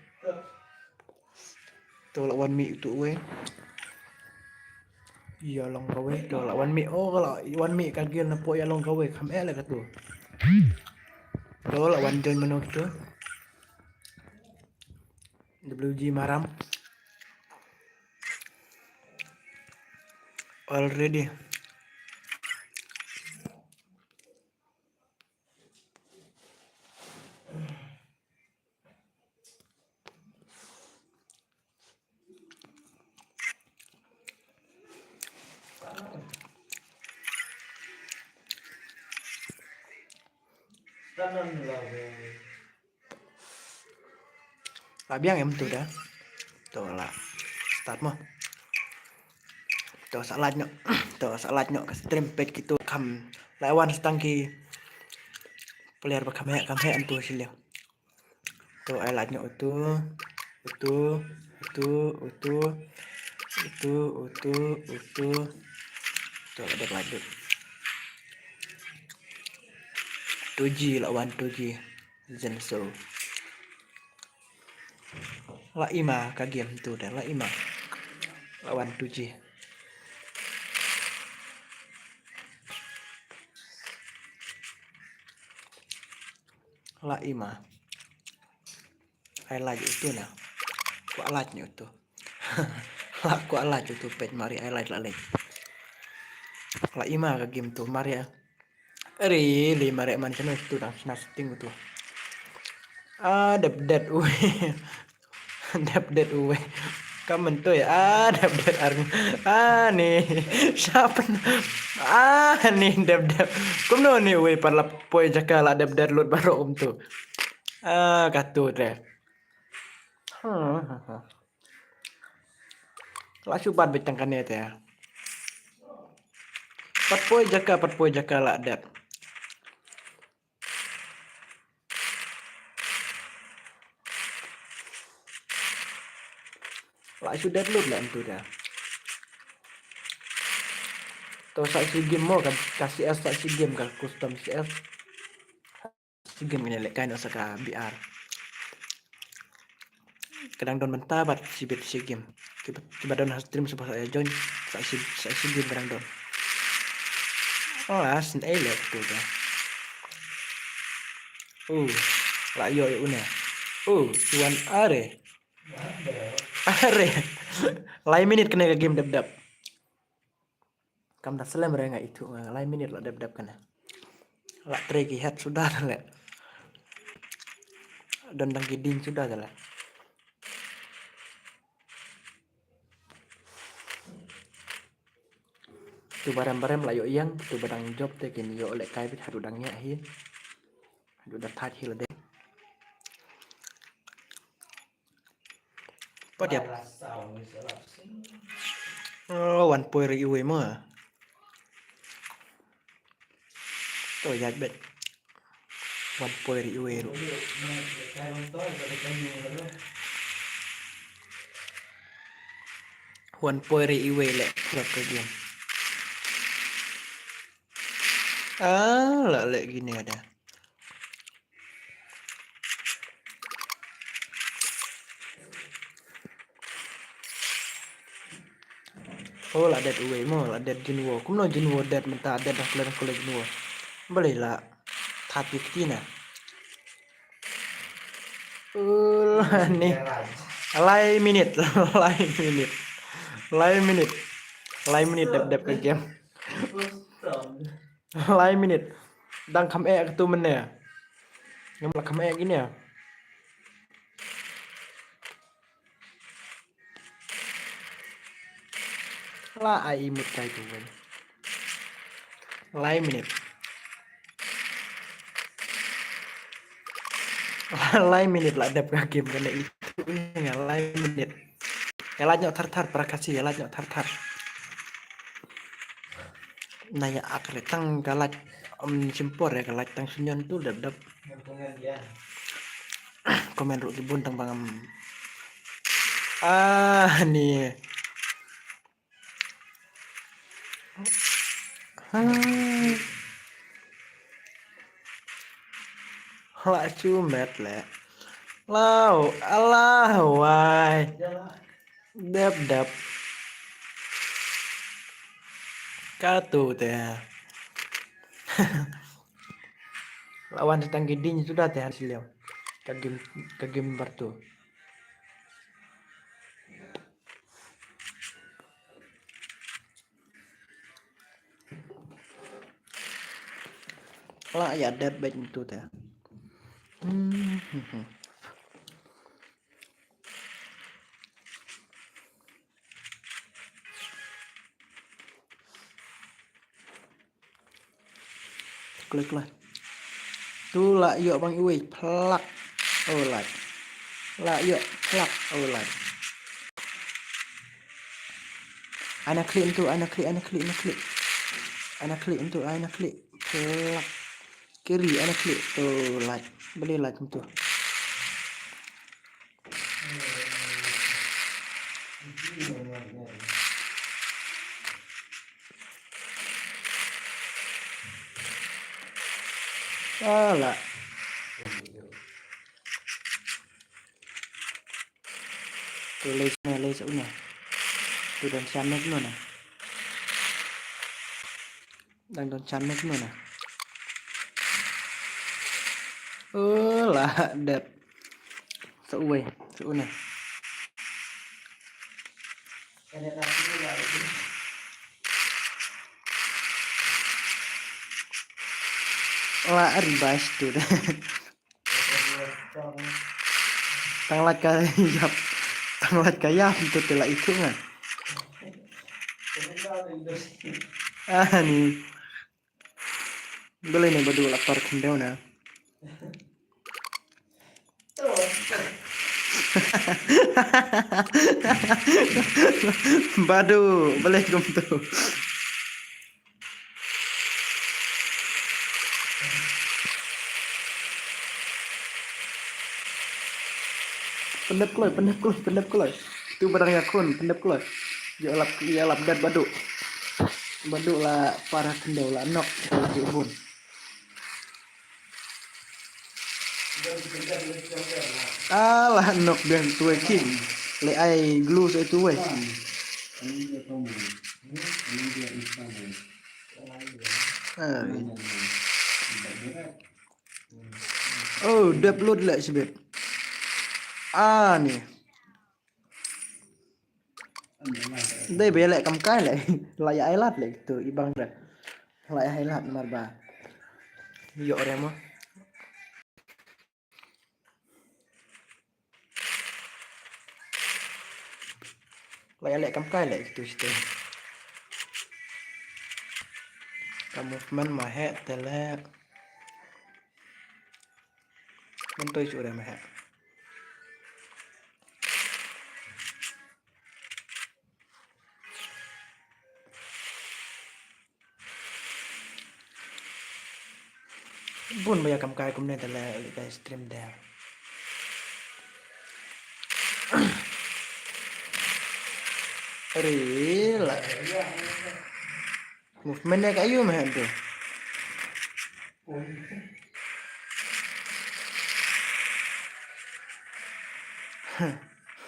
tu lawan mi tu we iya long kawe tu lawan mi oh kalau lawan mi ka game na po ya long kawe kham le ka tu lawan join menu tu WG maram already Tanan là về biang em tu dah tu lah start mo tu salat nyok ke stream page gitu kam lawan stangki player ba kam he antu silih tu ai lat nyok tu tu ada lanjut 2G lawan 2G Zenso la ima ka game tu dah la ima lawan 2G la ima highlight itu nah ku alatnya itu ku alat itu page mari highlight la ima ka game tu mari ya really mari man channel itu dah nasting itu dep uwe dep uwe kamen tuh ya dep army nih siapa nih dep kumno nih uwe parla poy jakala dep lut baru tuh katut deh lah subat betang kan ya teh pat poy jaka lah dep lah sudah lut lah itu dah tuh saksi game mo kan kasih saksi game kan custom CS si game ini lek kain osaka BR kadang don mentah bat si bet si game tiba don stream supaya saya join saksi game kadang don lah sen elek tuh dah lah yo una tuan are lain minit kena ke game dap kam dah selam renga itu lain minit lah dap kena lah treki head sudah lah dan tangki din sudah lah tu barang-barang lah yo yang tu barang job teh kini yo oleh kai bit hadu dangnya hin hadu dah tat hil deh Có đẹp. Là sao người sẽ làm sinh. One point away mà. Tôi dạy bet. One point away rồi. Cái con tối rồi cái nhiều nữa. One point away lẹ được cái game. Lẹ gini ada. Là dead away mà là dead jinwo. Cũng nói jinwo dead mình ta dead dah kelar jinwo. Boleh lah. Tapi kita. Nih. Lai minute đẹp cái game. Lai minute. Đang khăm cái tu mình nè. Nhưng mà khăm cái nè. Là ai một cái tu mình. Lai minute. Lai minute lah đẹp cái game cái này itu nggak lai minute. Elanya thar prakasi elanya thar. Naya akre tang galak simpor ya galak tang sunyon tu dap Pengajian. komen ru kibun tang bangam. Nih. Lah cumet le. Lau, alah, wai. Dap. Katu teh. Lawan tentang gedinya sudah teh hasilnya. Ke game bertu. Lah ya dap baik itu teh. Klik lah. Tu lah yuk bang iwi plak. Lah. Lah yuk plak. Lah. Ana klik itu, ana klik. Plak. Kiri ana klik tuh like. Beli like itu. Lah. Tulis una. Tu dan channel mana? Dan channel mana? Lah đẹp. Sauwe, una. Lah ribas tu dah. Tanglat kayap itu telah itu kan. Nih. Boleh nih berdua lapar kendau nah. Badu, boleh gom tu. Pendep keloi. Itu barangnya kun, pendep keloi. Ya lap dan badu. Badu lah para kendau lah nok lagi bun. Lah nok biang tuwe king. Le ai glue so itu we. Upload lại sebab. Nih. Đây bé lại cầm cái lại highlight lại từ ibang dah. Lại highlight marba. Yo remo. Lại cầm cái lại từ situ. Kamu movement mà hết tele. Mình tôi chủ đề mà hết. Bun baya kam kai kum ne tala guys stream there. Rila movementnya kayu mah tu.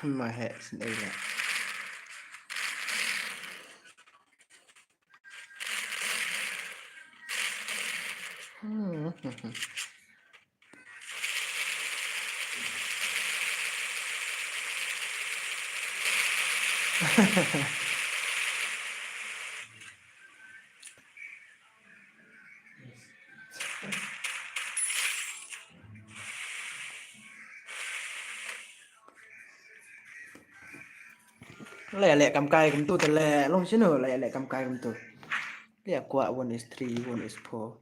Mah sendiri. Lẹ cầm cài cầm tuแต่lẹ long chứ nữa lẹ cầm cài cầm tu. Lihat kuat 1 is 3 1 is 4.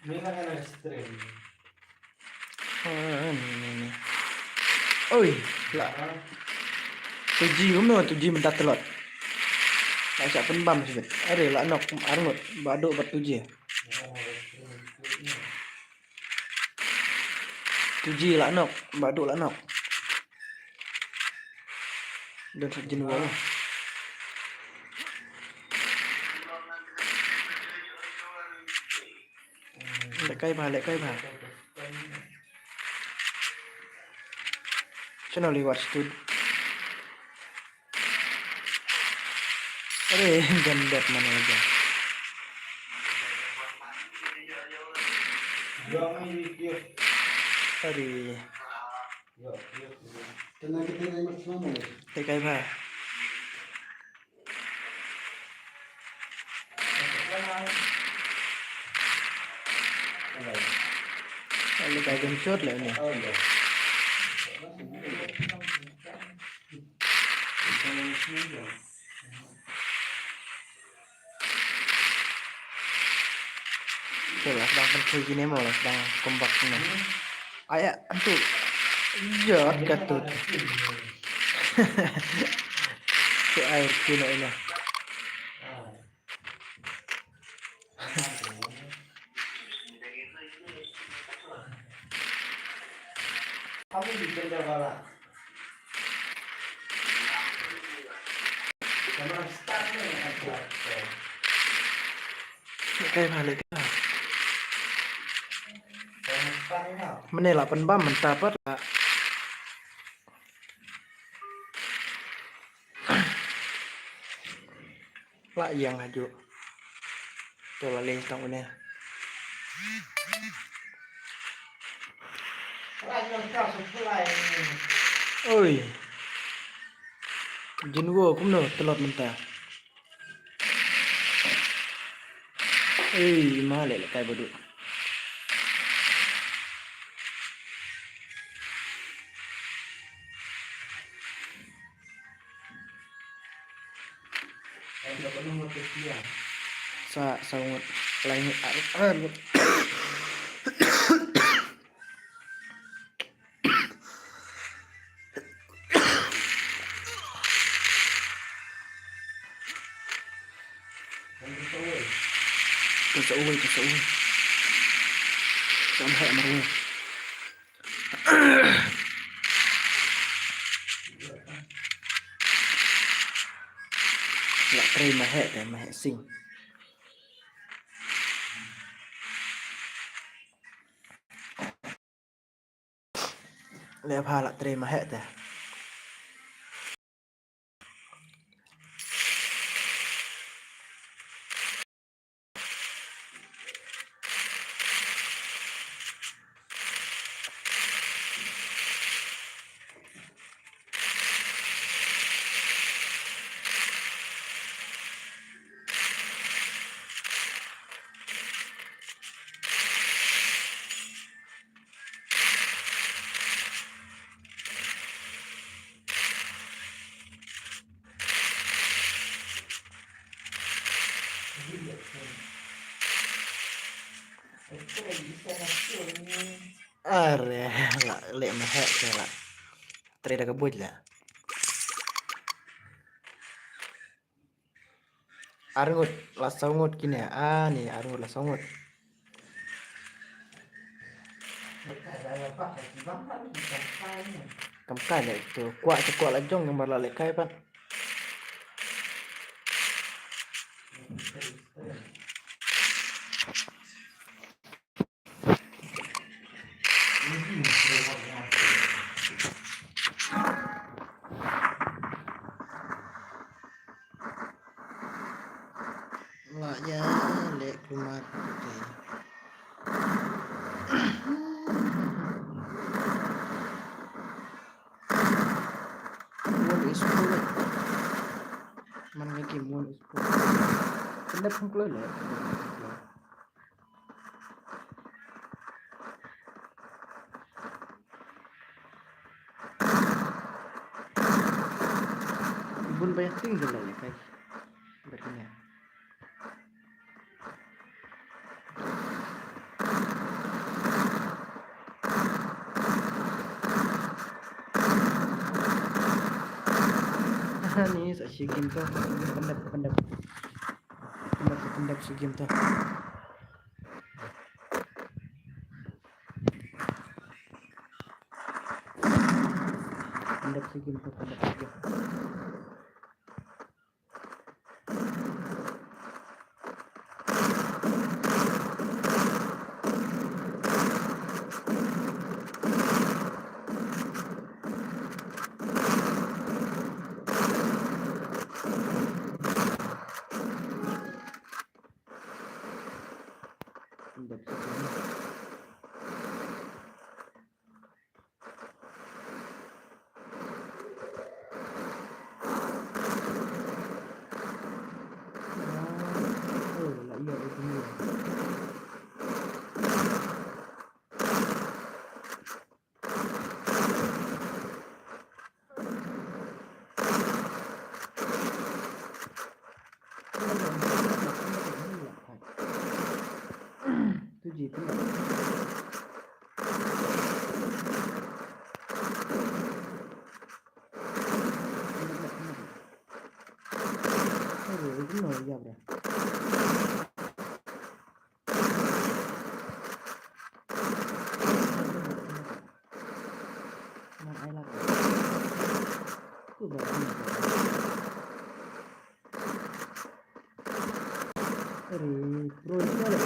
Ini kan ada stream. Ni. Oi, lah. Tuji cũng nữa, tuji mình đặt telot. Lại chạy phân băm sih. Ada lah nok arngot, baduk bat tuji. Tuji lah nok, baduk lah nok. Dan sejenis wala. Lekay ba. Channel liwat stud. Gandat mana aja. Hari. Lekay ba. Lekay gunshot lah ini. Oke lah, sedang kayak gini mau lah, sedang kombaknya. Ayah, antu, jod katut. Si air kino ini. Kamu bikin jawala. Sama startnya ada. Lekay balik. Startnya. Menela penbam mentapat lah. Lah yang aju. Tuh lah lintang ini. Oi. Jinwo cũng nở telot mentah. Mahal lekay baduk. Sangat lain arut. Kasauwi. Sampai marah. Lại cây mà hệ sinh. Lẽ pha lại cây mà hệ thế. Are la lek mehek ke la. Treda kabut la. Arngut la songut kini ya. Nih arngut la songut. Saya pak, bang kan bukan saya. Kamkan ya itu. Kuat la jong gambar la lek kai pan. La ya lek kumat putih. Mon is full. Man lagi mon is full. Kendap pun la. Ibun banyak tinggal lah kai. Berkena. Nih si game tuh pendap si game tuh. Pendap si game tuh pendap si game. Pendap si game. Oh, lah iya itu ni. Tujuh itu. Oh, itu no ya bro. Man I like. Itu baru. Bro, itu ada.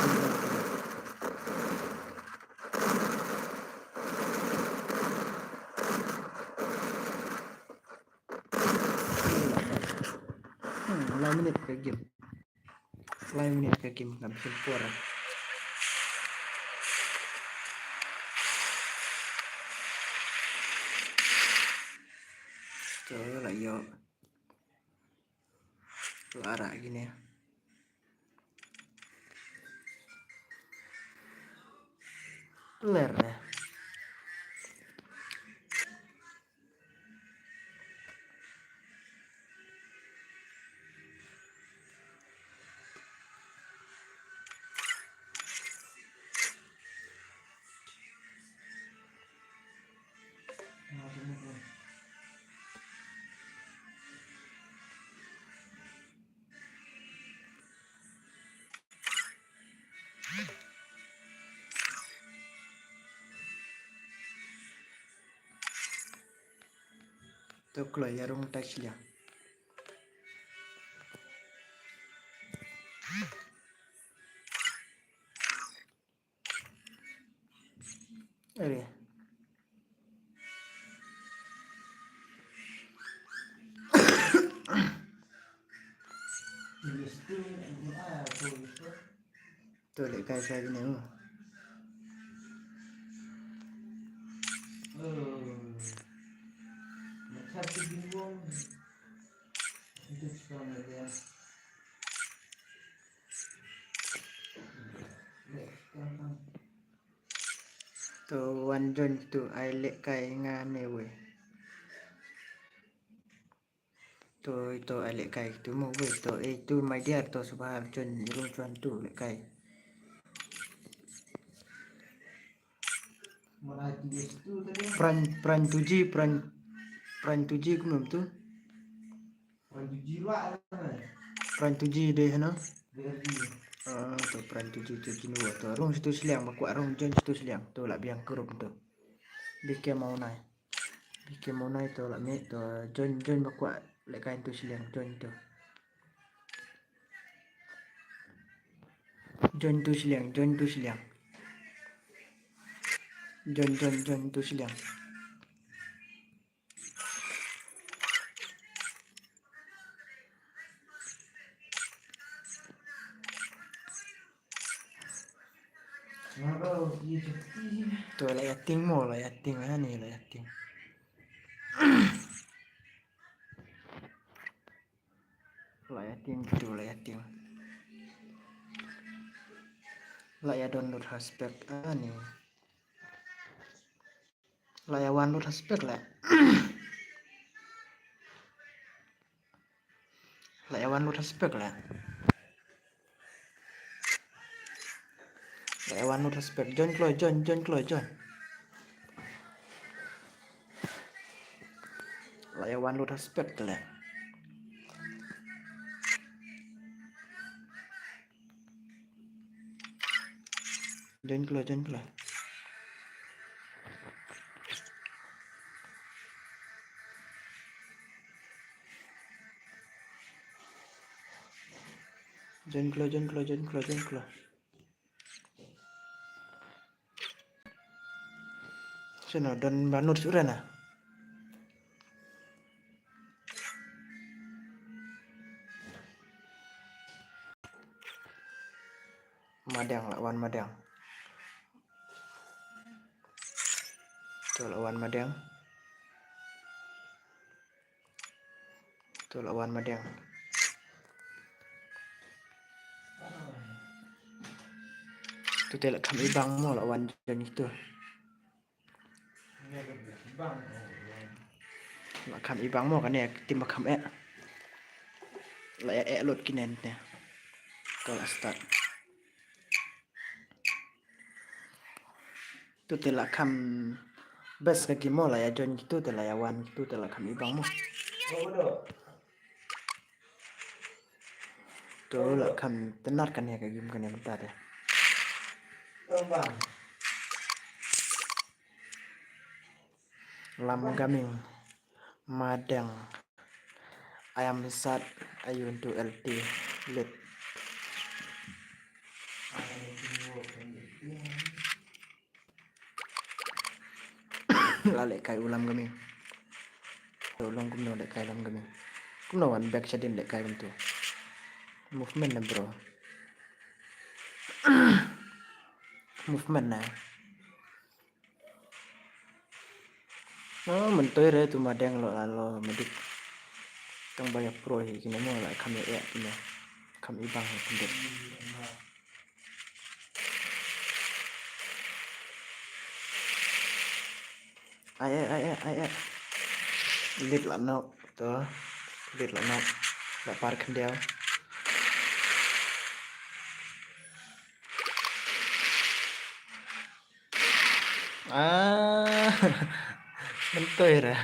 Lain menit ke game. Lain menit ke game ngabisin pora. Coba lah yo. Tuh arah gini ya. Ler ya. Tuh kalau ya rung touch dia. Ada. Tuh lek kai saya gini. Satu bingung. Itu sekarang dia. Tuh one join tu I lek kai ngane we. Tuh itu I lek kai tu mau we tu itu my dear tu subhan join rung cuan tu lek kai. Mana dia itu tadi? Pran tuji ku belum tuh. Pran tuji lah kan? Pran tuji deh no. Berarti. Tuh pran tuji nuo tuh. Rung situ seliang baku rung jon situ seliang tuh lah biang kerup tuh. Bikin mau naik tuh lah mi tuh jon baku lek kain tuh seliang jon tuh. Jon tuh seliang. Jon tuh seliang. Mana dia cuti? Tuh lah yating mo lah yating nih lah yating. Lah yating gitu lah yating. Lah ya download haspek nih. Lah ya download haspek lah. Lah ya download haspek lah. Lah ya download haspek jon. Lah ya download haspek lah. Jon klo. Jon klo. Sino don banur sudah nah. Madang lawan madang. Tuh lawan madang. Tuh telak kami bang mo lawan jon itu. Ini ada bang. Makam ibang mo kan ya tim makam lah ya load kinentnya. Tuh lah start. Tuh telak kam bes kaki mo lah ya jon gitu telah ya wan gitu telah kami ibang mo. Oh udah. Tuh lah kam tenar kan ya kayak gimana yang bentar ya. Bang. Lam gaming madang ayam besar ayun tu LT lit lalek kai ulam gaming tolong kumno lek kai ulam gaming kumno wan back shadin lek kai bentu movement na bro movement na mentoy re tu madang lo lalo medik tang banyak pro hi kini mo lah kami kini kami ibang pendek ay lit lah no tuh lit lah no lah par kendel mentoy re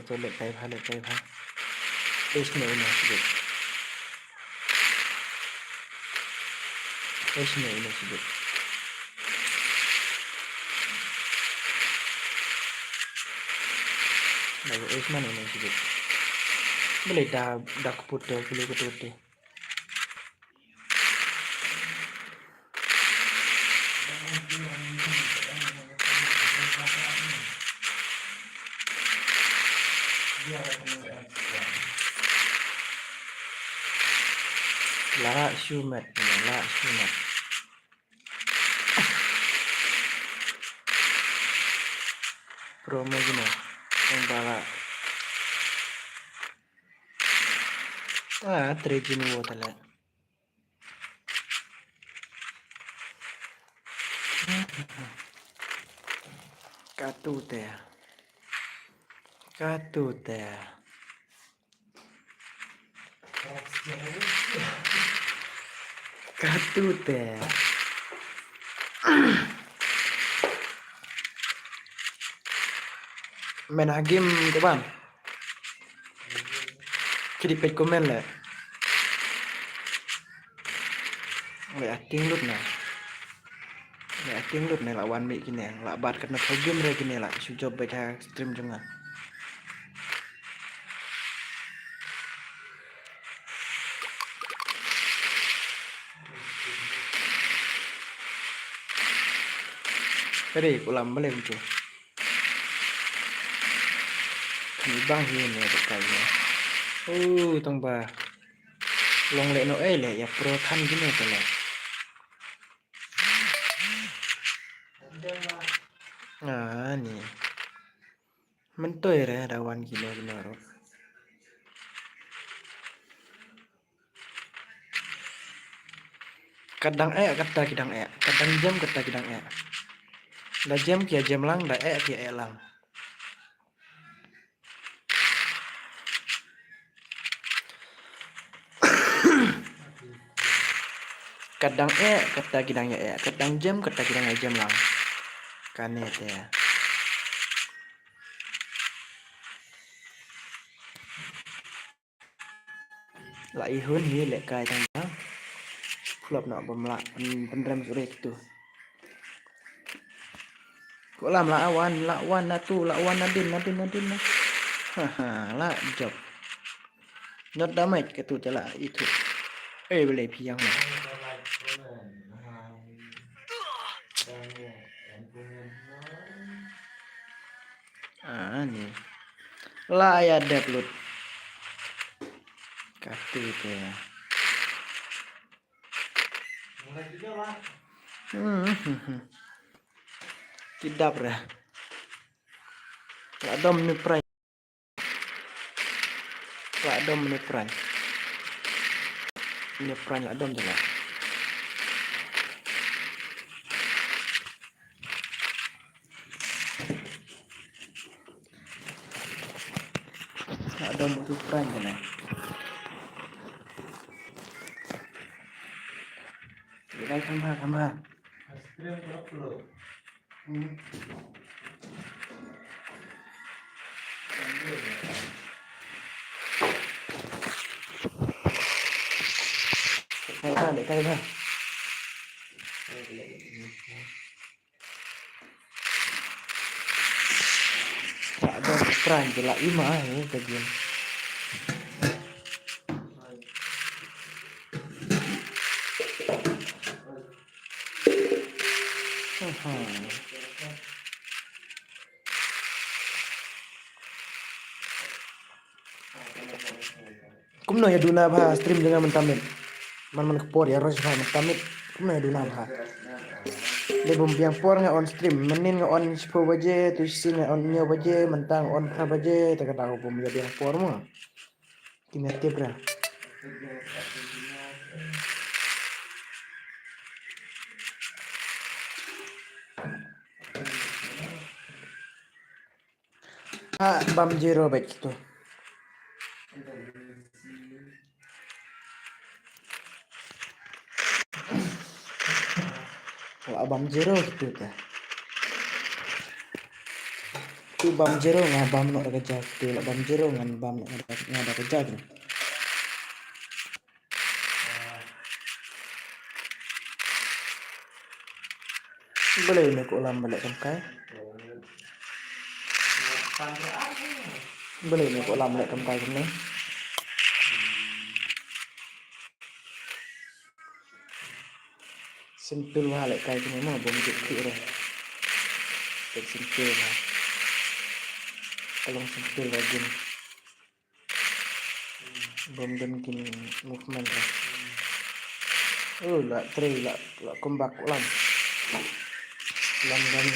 tuh lek kai pha Ismail sebut lagu Isman ini sebut boleh dah keputus boleh ketutup lah sumat promo gini yang bala trejin wo tala Katute. Katute. Katute. Main game các bạn. Khi page comment lại. Lại acting lúc nào. Lại acting lúc này là one minute kini. Lah bat karena game re kini lah. Sudah baca stream juga. Tadi ulam balik tu. Ni bang ini berkali. Tong ba. Long lek no le ya pro than gini tu le. Ni. Mentoy re dawan gini benar. Kadang kata kidang kadang jam kata kidang da jam kia jam lang da kia lang kadang kata kidang kadang jam kata kidang jam lang kane te la ihun hi lek kai tang bang klub nak pemlak pendram sore gitu kok lam lawan tu lawan nadin haha la job not damage ke tu jala itu boleh piang mah ni la ya deplut katu tu ya tidak dah la dom ni pran ni pran la dom jala la dom tu pran jala Đây không ha Stream upload. để cây ha ada peran jelas ima ini bagian kumno ya duna bah stream dengan mentamit man kepor ya harus bah mentamit kumno ya duna bah de bumpiang por nga on stream menin nga on 10 baje tu sin nga on nyo baje mentang on pra baje tak tahu bum ya biang por mo kinete bra bam zero baik itu bam zero gitu ta tu bam zero nga bam no kerja tu bam zero ngan bam no ada kerja tu boleh ni ko lam balik kamkai boleh ni ko lam balik kamkai ni sentul balik kai ni mah bom jekti re sentul lah kalau sentul lagi bom dan kini movement lah la tray la kombak lam dan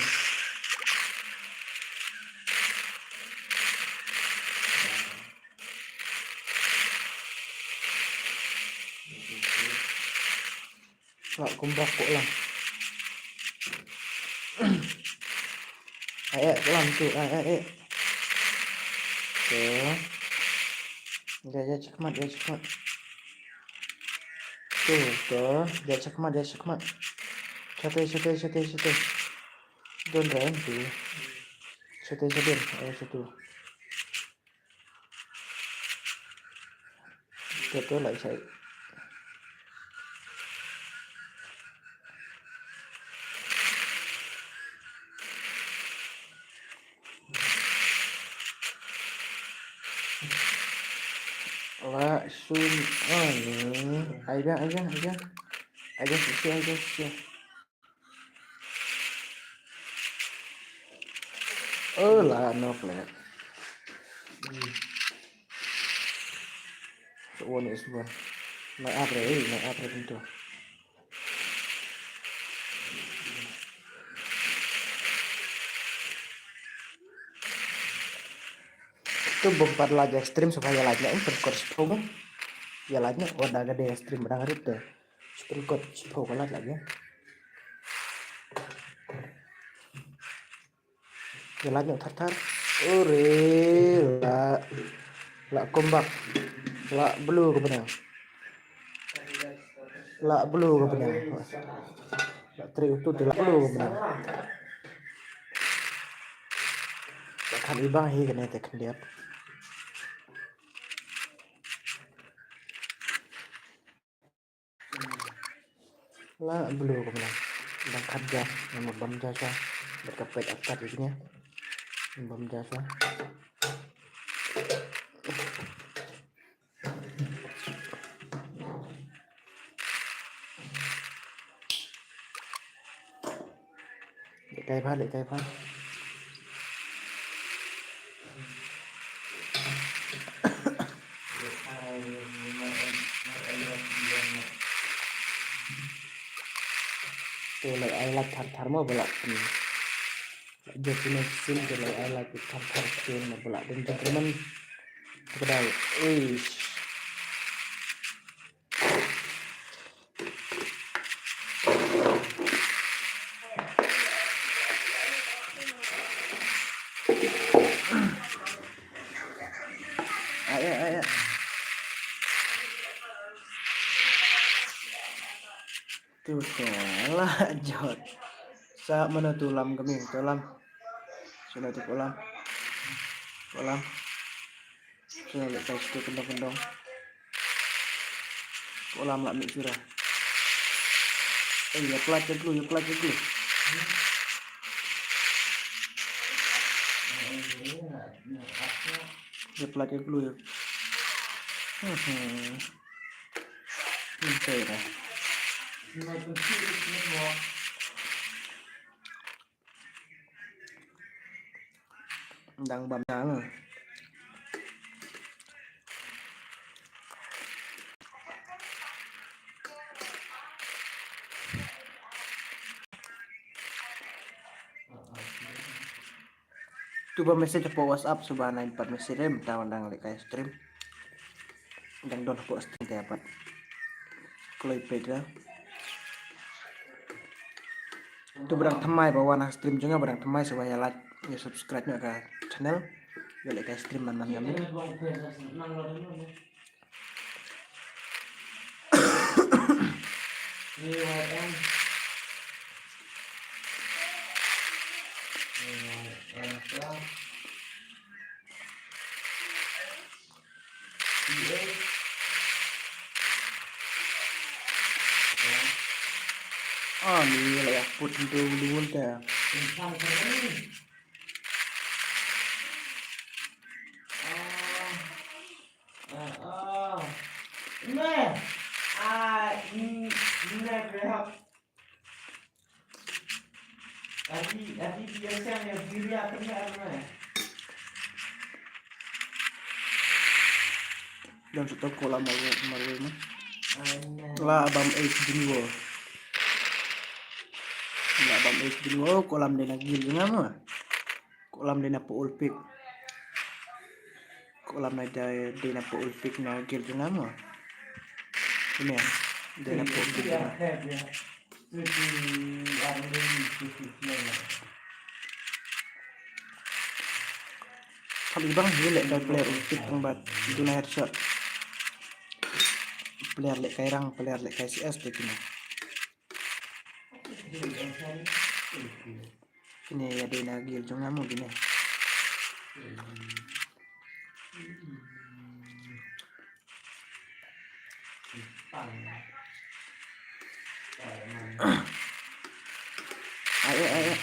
la kombak lam Ayo kolam tuh, ayo. Tuh. Dia cekmat. Tuh, dia cekmat. Satu. Don't run tuh. Satu. Ayo satu. Tuh lại chạy. Langsung aja sih. Oh lah no flat. One is one. Naik apa pintu. Itu bompat lagi ekstrim supaya lagi berkor sepuluh. Ya lagi udah gede ekstrim udah ngarit deh. Berkor sepuluh lagi. Ya lagi tar. Ore lah kombak. Lah blue ke benang. Lah blue ke benang. Lah tri itu lah blue ke benang. Kan ibang hi kena tekan dia. Lah blue ke benang. Dan kerja yang bom jasa berkepet akar isinya. Bom jasa. Cây phát. Tôi lại ai like thar mau bolak ni. Destination tôi lại ai like thar tôi mau bolak dan teman kedai. Ayo. Tuh salah jod. Sa mana tulam kami tulam. Sudah tu kolam. Sudah lepas tu kendong. Kolam lah mik surah. Ya pelat dulu. Ya pelat dulu ya. Ini dah. Đang bấm sáng rồi. Coba message po WhatsApp subhana 4 message tahu ndang lek kayak stream. Ndang don po stream dapat. Kalau ipega. Itu berang temai bawa nak stream juga berang temai supaya like ya subscribe-nya ke channel. Ya lek kayak stream man kami. Ni lah ya put dulu dah. Tadi biasanya diri akan apa? Dan satu kolam malu mah. Lah abam H2. Lah abam H2 kolam dena gil ngama. Kolam dena po ulpik. Kolam aja dena po ulpik na gil ngama. Ini ya. Dena po gil. Kalau ibang jelek dari player ultit yang bat itu na headshot. Player lek kairang, player lek KCS tuh kini. Kini ya dia nagil jangan mau gini. Ayo.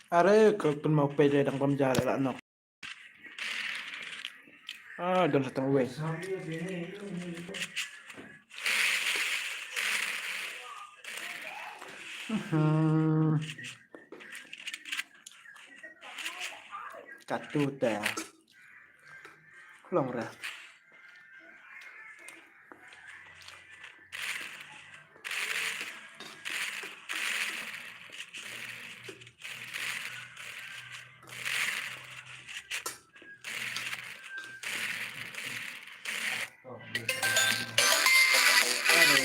Are kalau mau pede dan pemjara lah nok. Dan setengah way. Katut dah. Long dah.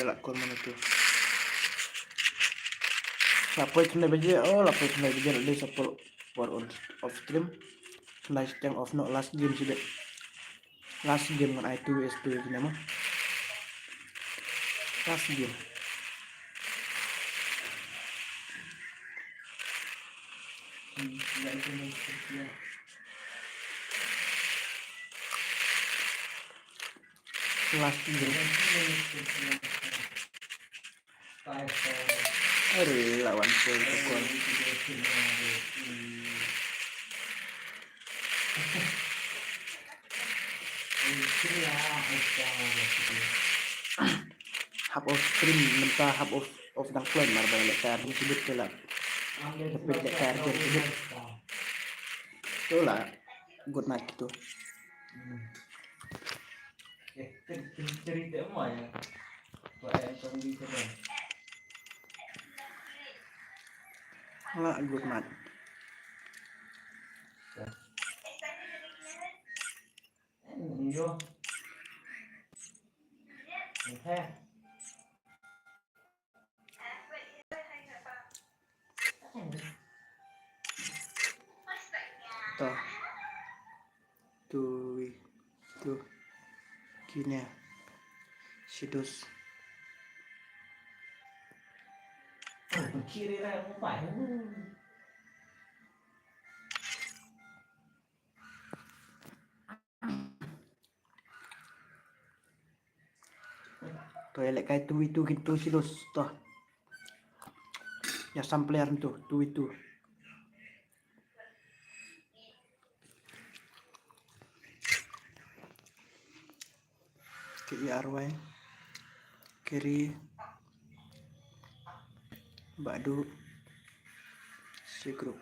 Lah kau mana tu? Lapor kena baca. Lapor kena baca. Ada support for on off stream. Last time off no last game sudah. Last game kan I2S2 gini mah. Last game. Last game. Aduh, lawan Pokemon. Half of stream mentah half of dang plan mar balik kar disebut tu lah. Tapi lek kar disebut tu lah good night gitu. Cerita semua ya. Buat yang kau bisa kan. Lah good night. Yo. Okay. Tuh gini ya sidus Kiri lah mau phải. tuh elek kayak itu gitu sidus tuh ya sampler tuh itu KIRY kiri Badu si grup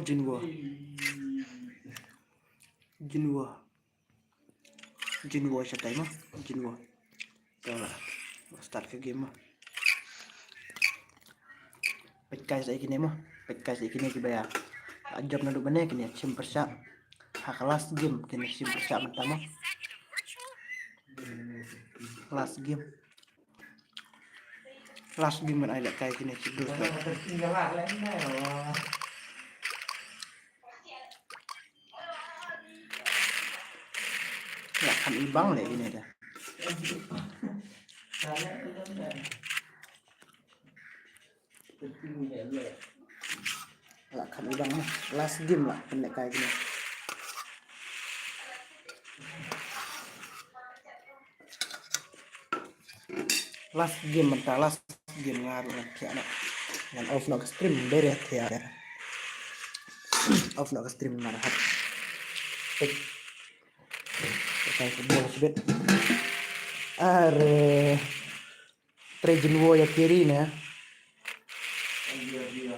Jinwo siya tayo mo Jinwo ito lah start ke game mo pagkay sa ikini mo pagkay sa ikini kibaya ajab na doon kini simper siya hakalas game kini simper siya mata mo last game man ay lakay kini sidus Tinggal lain lah. ya kan ibang le ini dah lah kan ibang mah last game lah pendek kayak gini last game ngaruh nanti anak yang off no stream beret ya off no stream marhat Saya football sebet. Are Trejinwo ya kiri na. Dia.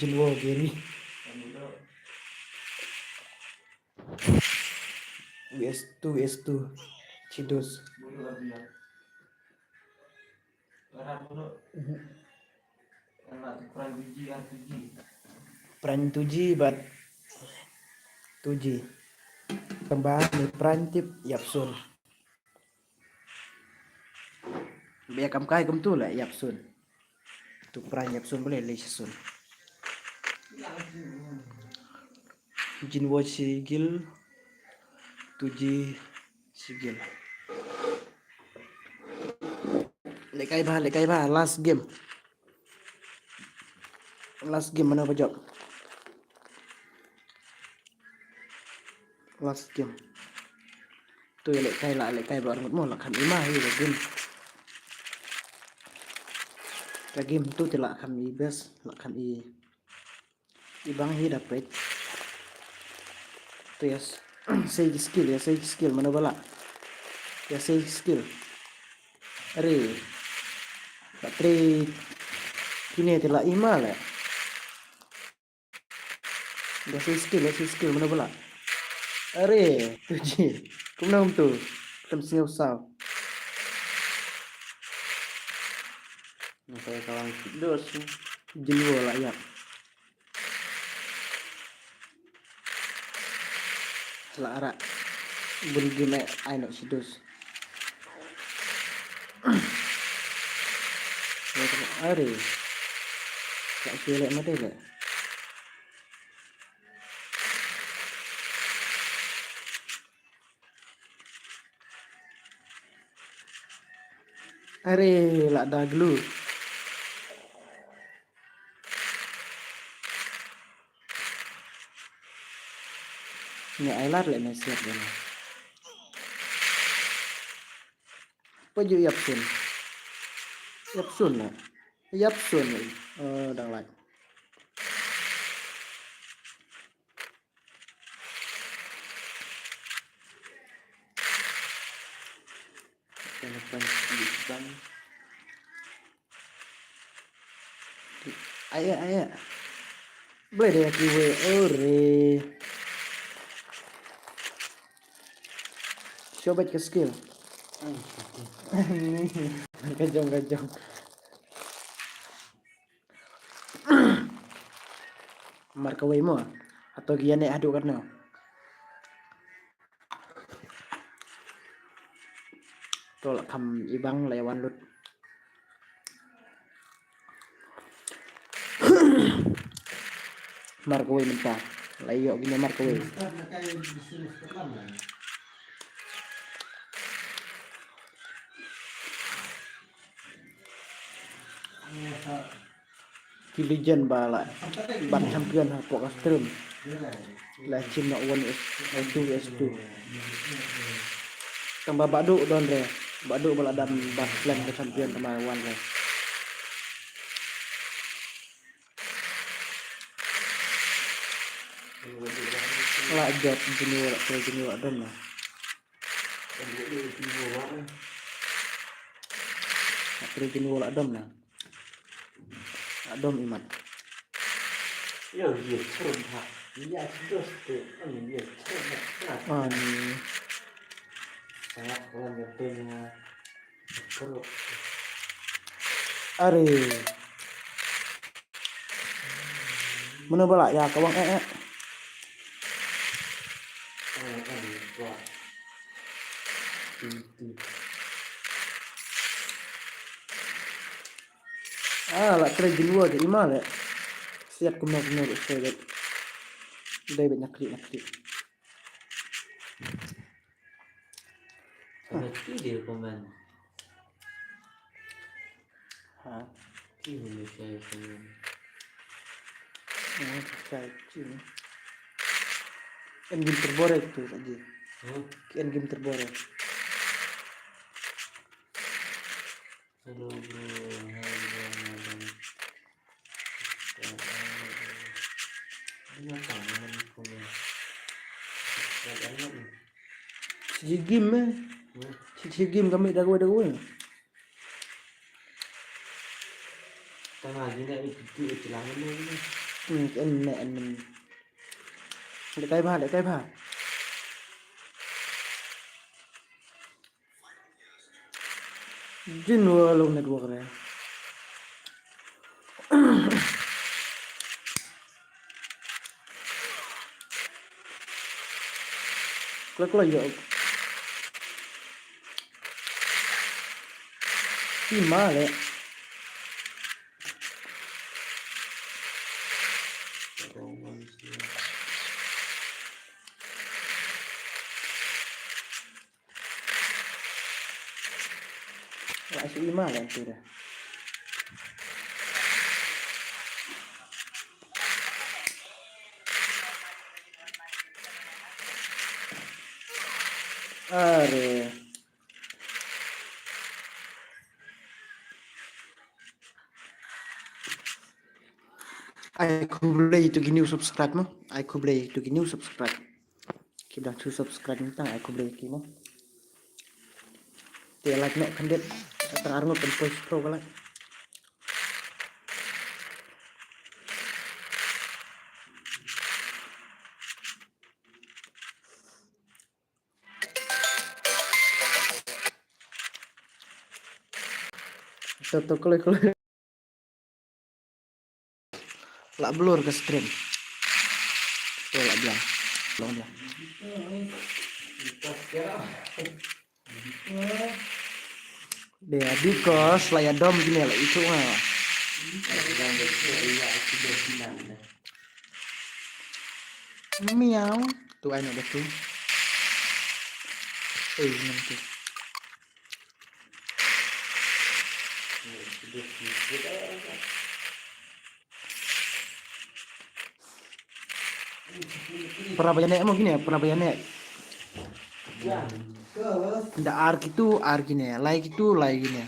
Jinwo kiri. Ano US2 Cidos. Bulu dia. Karena bulu anak kurang biji RPG. Pran 2G but 2G. Kembali ni pran tip Yapsun. Biar kam kai kum tu lah Yapsun. Tu pran Yapsun boleh le sun. Jinwo Sigil 2G Sigil. Lekai bah last game mana pajak last game tu lekai baru mau lah kan imah ini game tu tidak kami best lah kan ibang hi dapat tu ya say skill mana bala ya say skill are bateri kini tidak imah lah ya say skill mana bala are tu je kumna tu kem singaw saw Saya kawan dos. jinwo lah ya la ara bun game ay no sidos are tak sila madela are la daglu ni ailar le mesiap gana paju yapsun lah yapsun dang lai telepon bang ayah boleh deh kiwe ore coba ke skill kajong marka way mo atau giyane adu karena tolak kam ibang lewan lut marka way mentah layo gini marka way Karena kayak disuruh sekolah lah. kilijan bala ban champion ha pok astrum la chim na one S2 tambah badu don re badu bala dam bas plan ke champion tambah one re la job junior don lah junior adom lah adom imat Yo, dia turun hak. Dia dos tu. Dia turun. ni Sangat orang ngetenya. Perut. are mana bala ya kawang Wah. Itu. la tre jinwa jadi mal ya siap kumno saya dai banyak klik Sangat dia komen. ha Ini boleh saya komen. cacing game terborek tuh aja game terborek Halo bro. Ini apa? Komen. Si game si game kami dah gue Tengah jadi itu celana ni. anh để cái ba Jin luôn network này rất là dữ cái má đấy lại sự má lại từ đây Are I could play to new subscribe mo. I could play to new subscribe. Kita to subscribe tentang I could play kimo. Dia like nak kandet terarung open voice pro kala. Toto kalau lak blur ke stream. Tuh lak bilang. Long dia. Dia because lah ya dom gini lah itu mah. Miau. Tuh ayo deh tuh. Nanti. Pernah bayar mau gini ya, pernah bayar nek. Ndak ar gini ya, like itu like gini ya.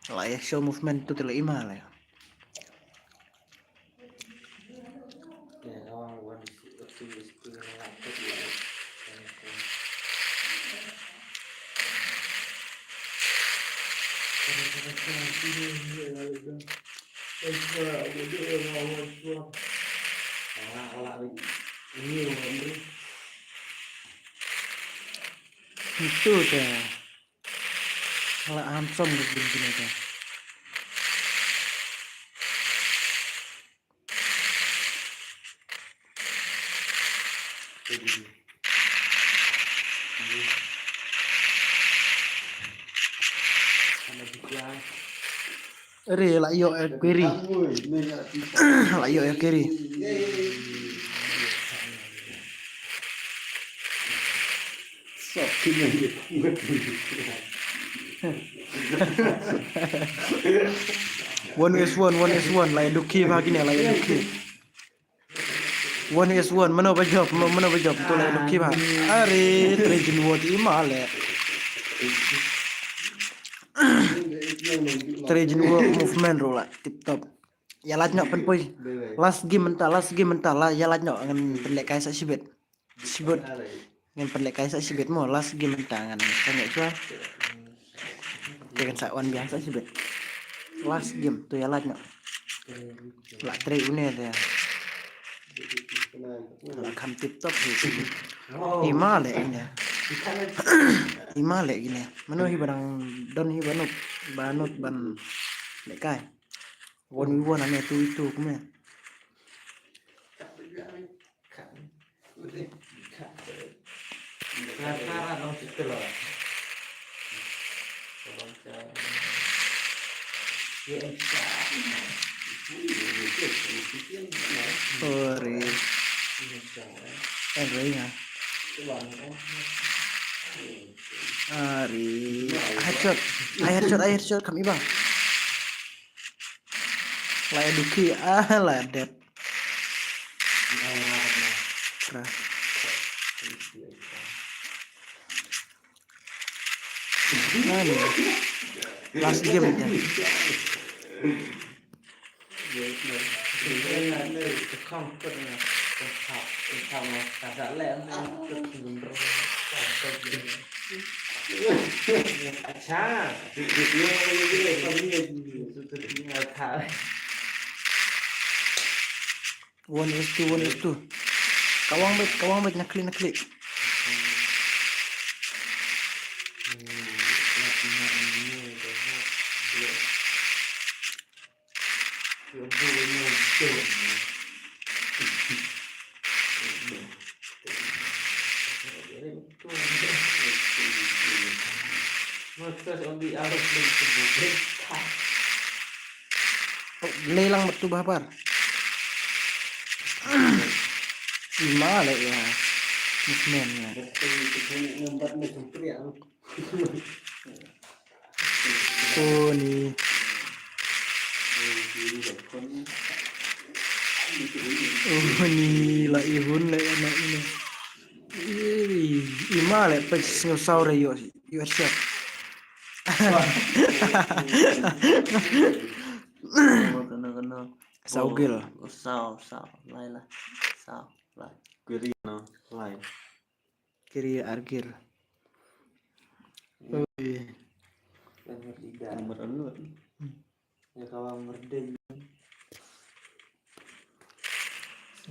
Lah ya show movement itu terlalu imah lah ya. Itu teh. Malah handsome begini teh. Re lah yo query. Lah yo query. Sok kini. One is one lah duki begini lah duki. One is one mana berjob tu lah duki bah. Are trejin word imal le. Trejin word movement rola tip top. Ya lajno pen poi. Last game mentah lah ya lajno ngan pelek kai sa sibet. Sibet ngan pelek kai sa sibet mo last game mentah ngan tanya cua. Dengan sakwan biasa sibet. Last game tu ya lajno. Lah tre une dia. Lah kam tip top gitu. Imale ini. Imale gini. Mano hi barang don hi banut ban lekai. Won ane itu kumnya. Sorry. Ya. Ari. Headshot kami bang. lah eduki lah det Pra. Nah, nih. Last game ya. Không có được học mà cả đã lẽ được dùng rồi cha thả One is two. Kawang bet nakli. Oh, lelang betul bahapar. Gimana ya? Movement ya. Oh nih. Oh nih lah ihun lah anak ini. Ima lah pas ngusau yo siap. kena Saugil. sao lại là sao lại Query no live. Kiri argil. Oh iya. nomor anu ya kawan merdem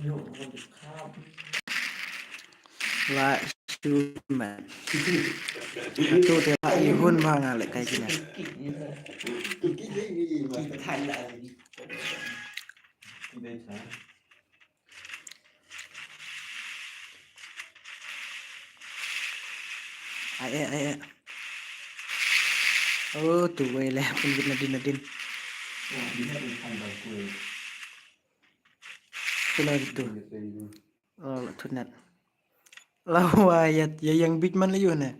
yuk Lah cuma. Itu tiap ihun mah ngalek kayak gini. thành lại Đây sao? Ayo. Oh tuh gue lah pun Nadine. Tuh itu. Oh tunat. Lawayat ya yang big man layu na.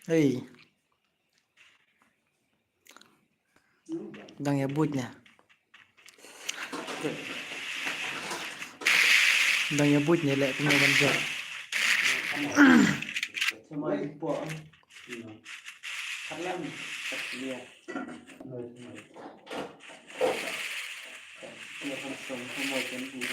Hei. Dang ya butnya. Dang ya butnya lek pengawan jo. sama ibu kalian lihat semua janji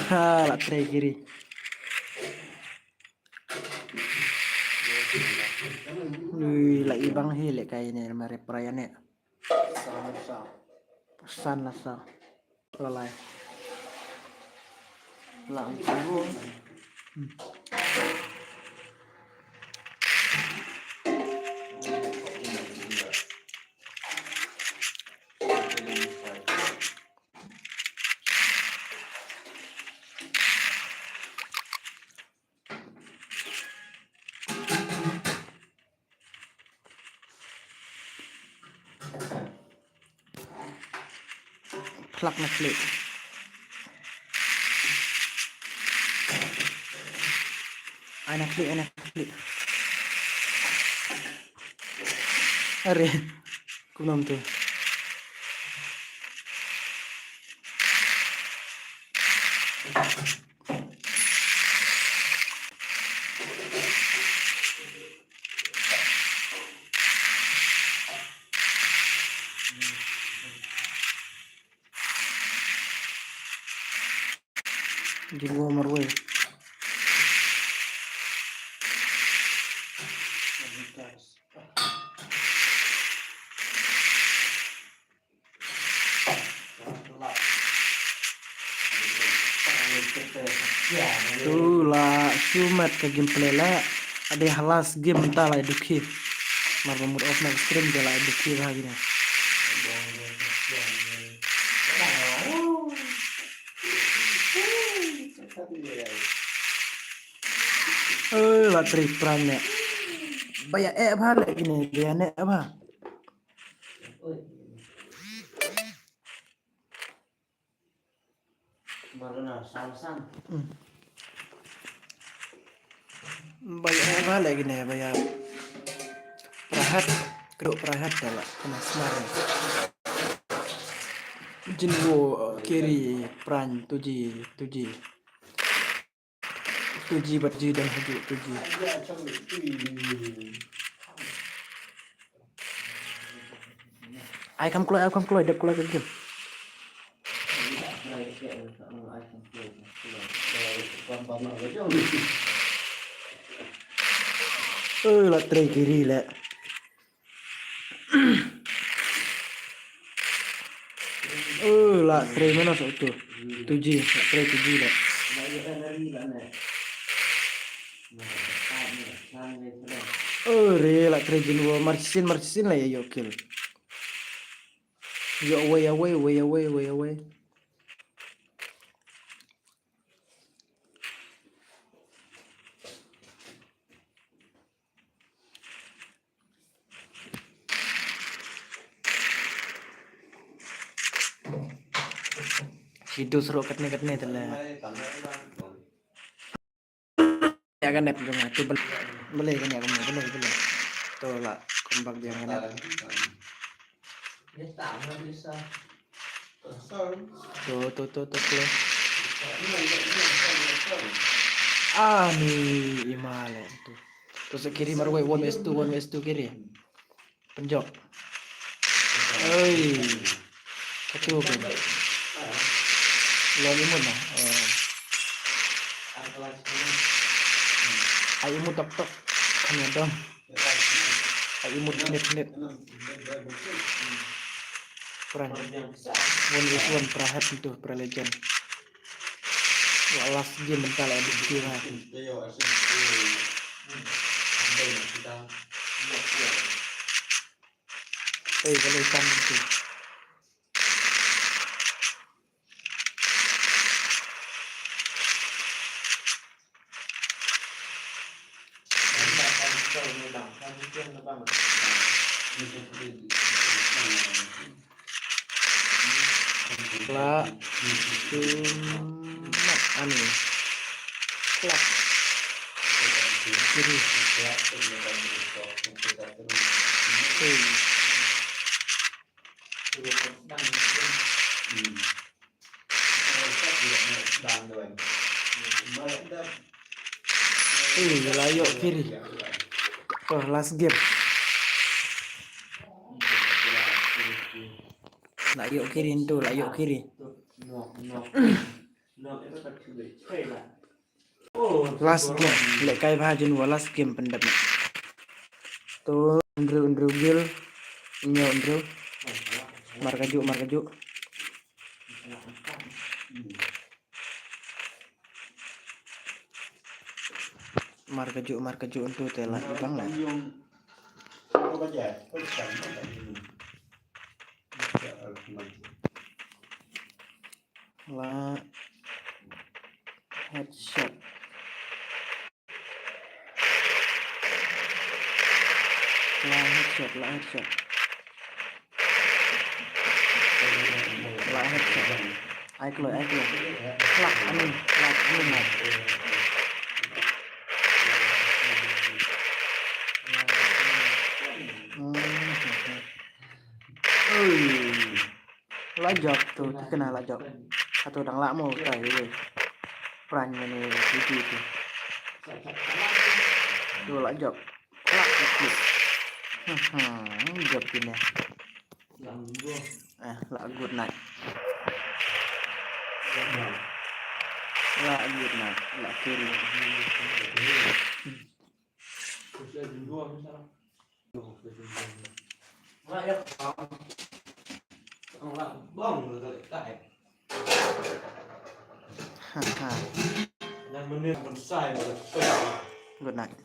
Ha, lah tray kiri. Lah ibang hile kayak ini mare perayaan ya. Pesan lah sa. Lalai. langsung Plak na klik. Anak klik. Are. Kumam tuh. Di gua marwe. Tuh lah sumat ke gameplay lah. Ada halas game entah lah eduki. Marwa mood off na stream jala eduki lah gini. Lah trik perannya. Banyak apa lagi gini dia nek apa? Maruna Samsung. Banyak apa lagi nih banyak Prahat kedok Prahat adalah kena semar Jinwo kiri Pran tuji berji dan haju tuji ai kam keluar dep keluar ke game lah tray kiri lah lah tray mana tu tuji tray tuji lah re lah tray jinwo marcisin lah ya yo kill yo away itu seru katne telah ya kan nep dong tu boleh kan ya kamu boleh tu lah kembang dia kan Ini tangan bisa. tu ni imale tu terus kiri marway 1v2 kiri penjok oi kacau kan lo imut nah ai imut tok kan ya dong ai imut net Pran 1v1 Prahat itu pra legend last game mental ada di boleh kan itu lah anu klak kiri layo kiri last game layo kiri itu layo kiri last game lek kai bhajin last game pendap tu Andrew Gil nyo Andrew markaju untuk telah bang lah lah headshot ai keluar klak amin lajak tuh kena lajak atau dang lak mau tai weh Pran ini itu tuh lajak klak gitu job ini lah good night lah kiri Dan menit saya good night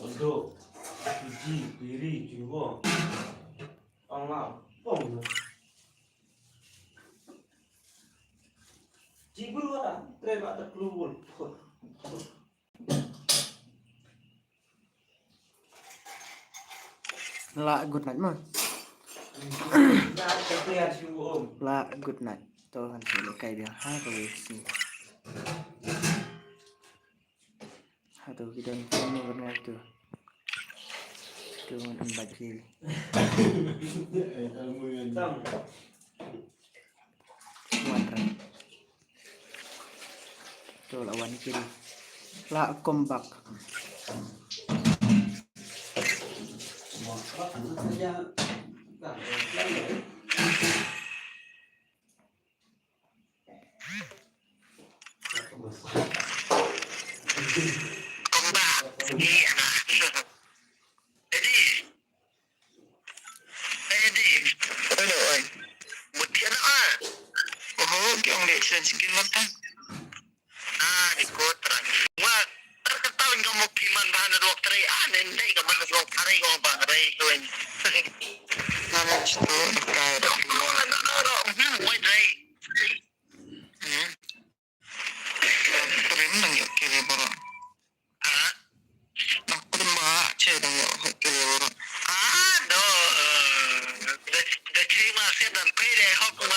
untuk uji kiri juga orang lapong cibul lah terima terkeluar lah good night mah Nah, terlihat sungguh om. La good night. Tuh kan sih kayak dia. Aduh sih. Aduh kita penuh kan tuh. Tuh kan bajil. Tang. Kuadran. Tuh lawan kiri. La kombak. Saja. Nah, Aduh, the came out said dan pede hok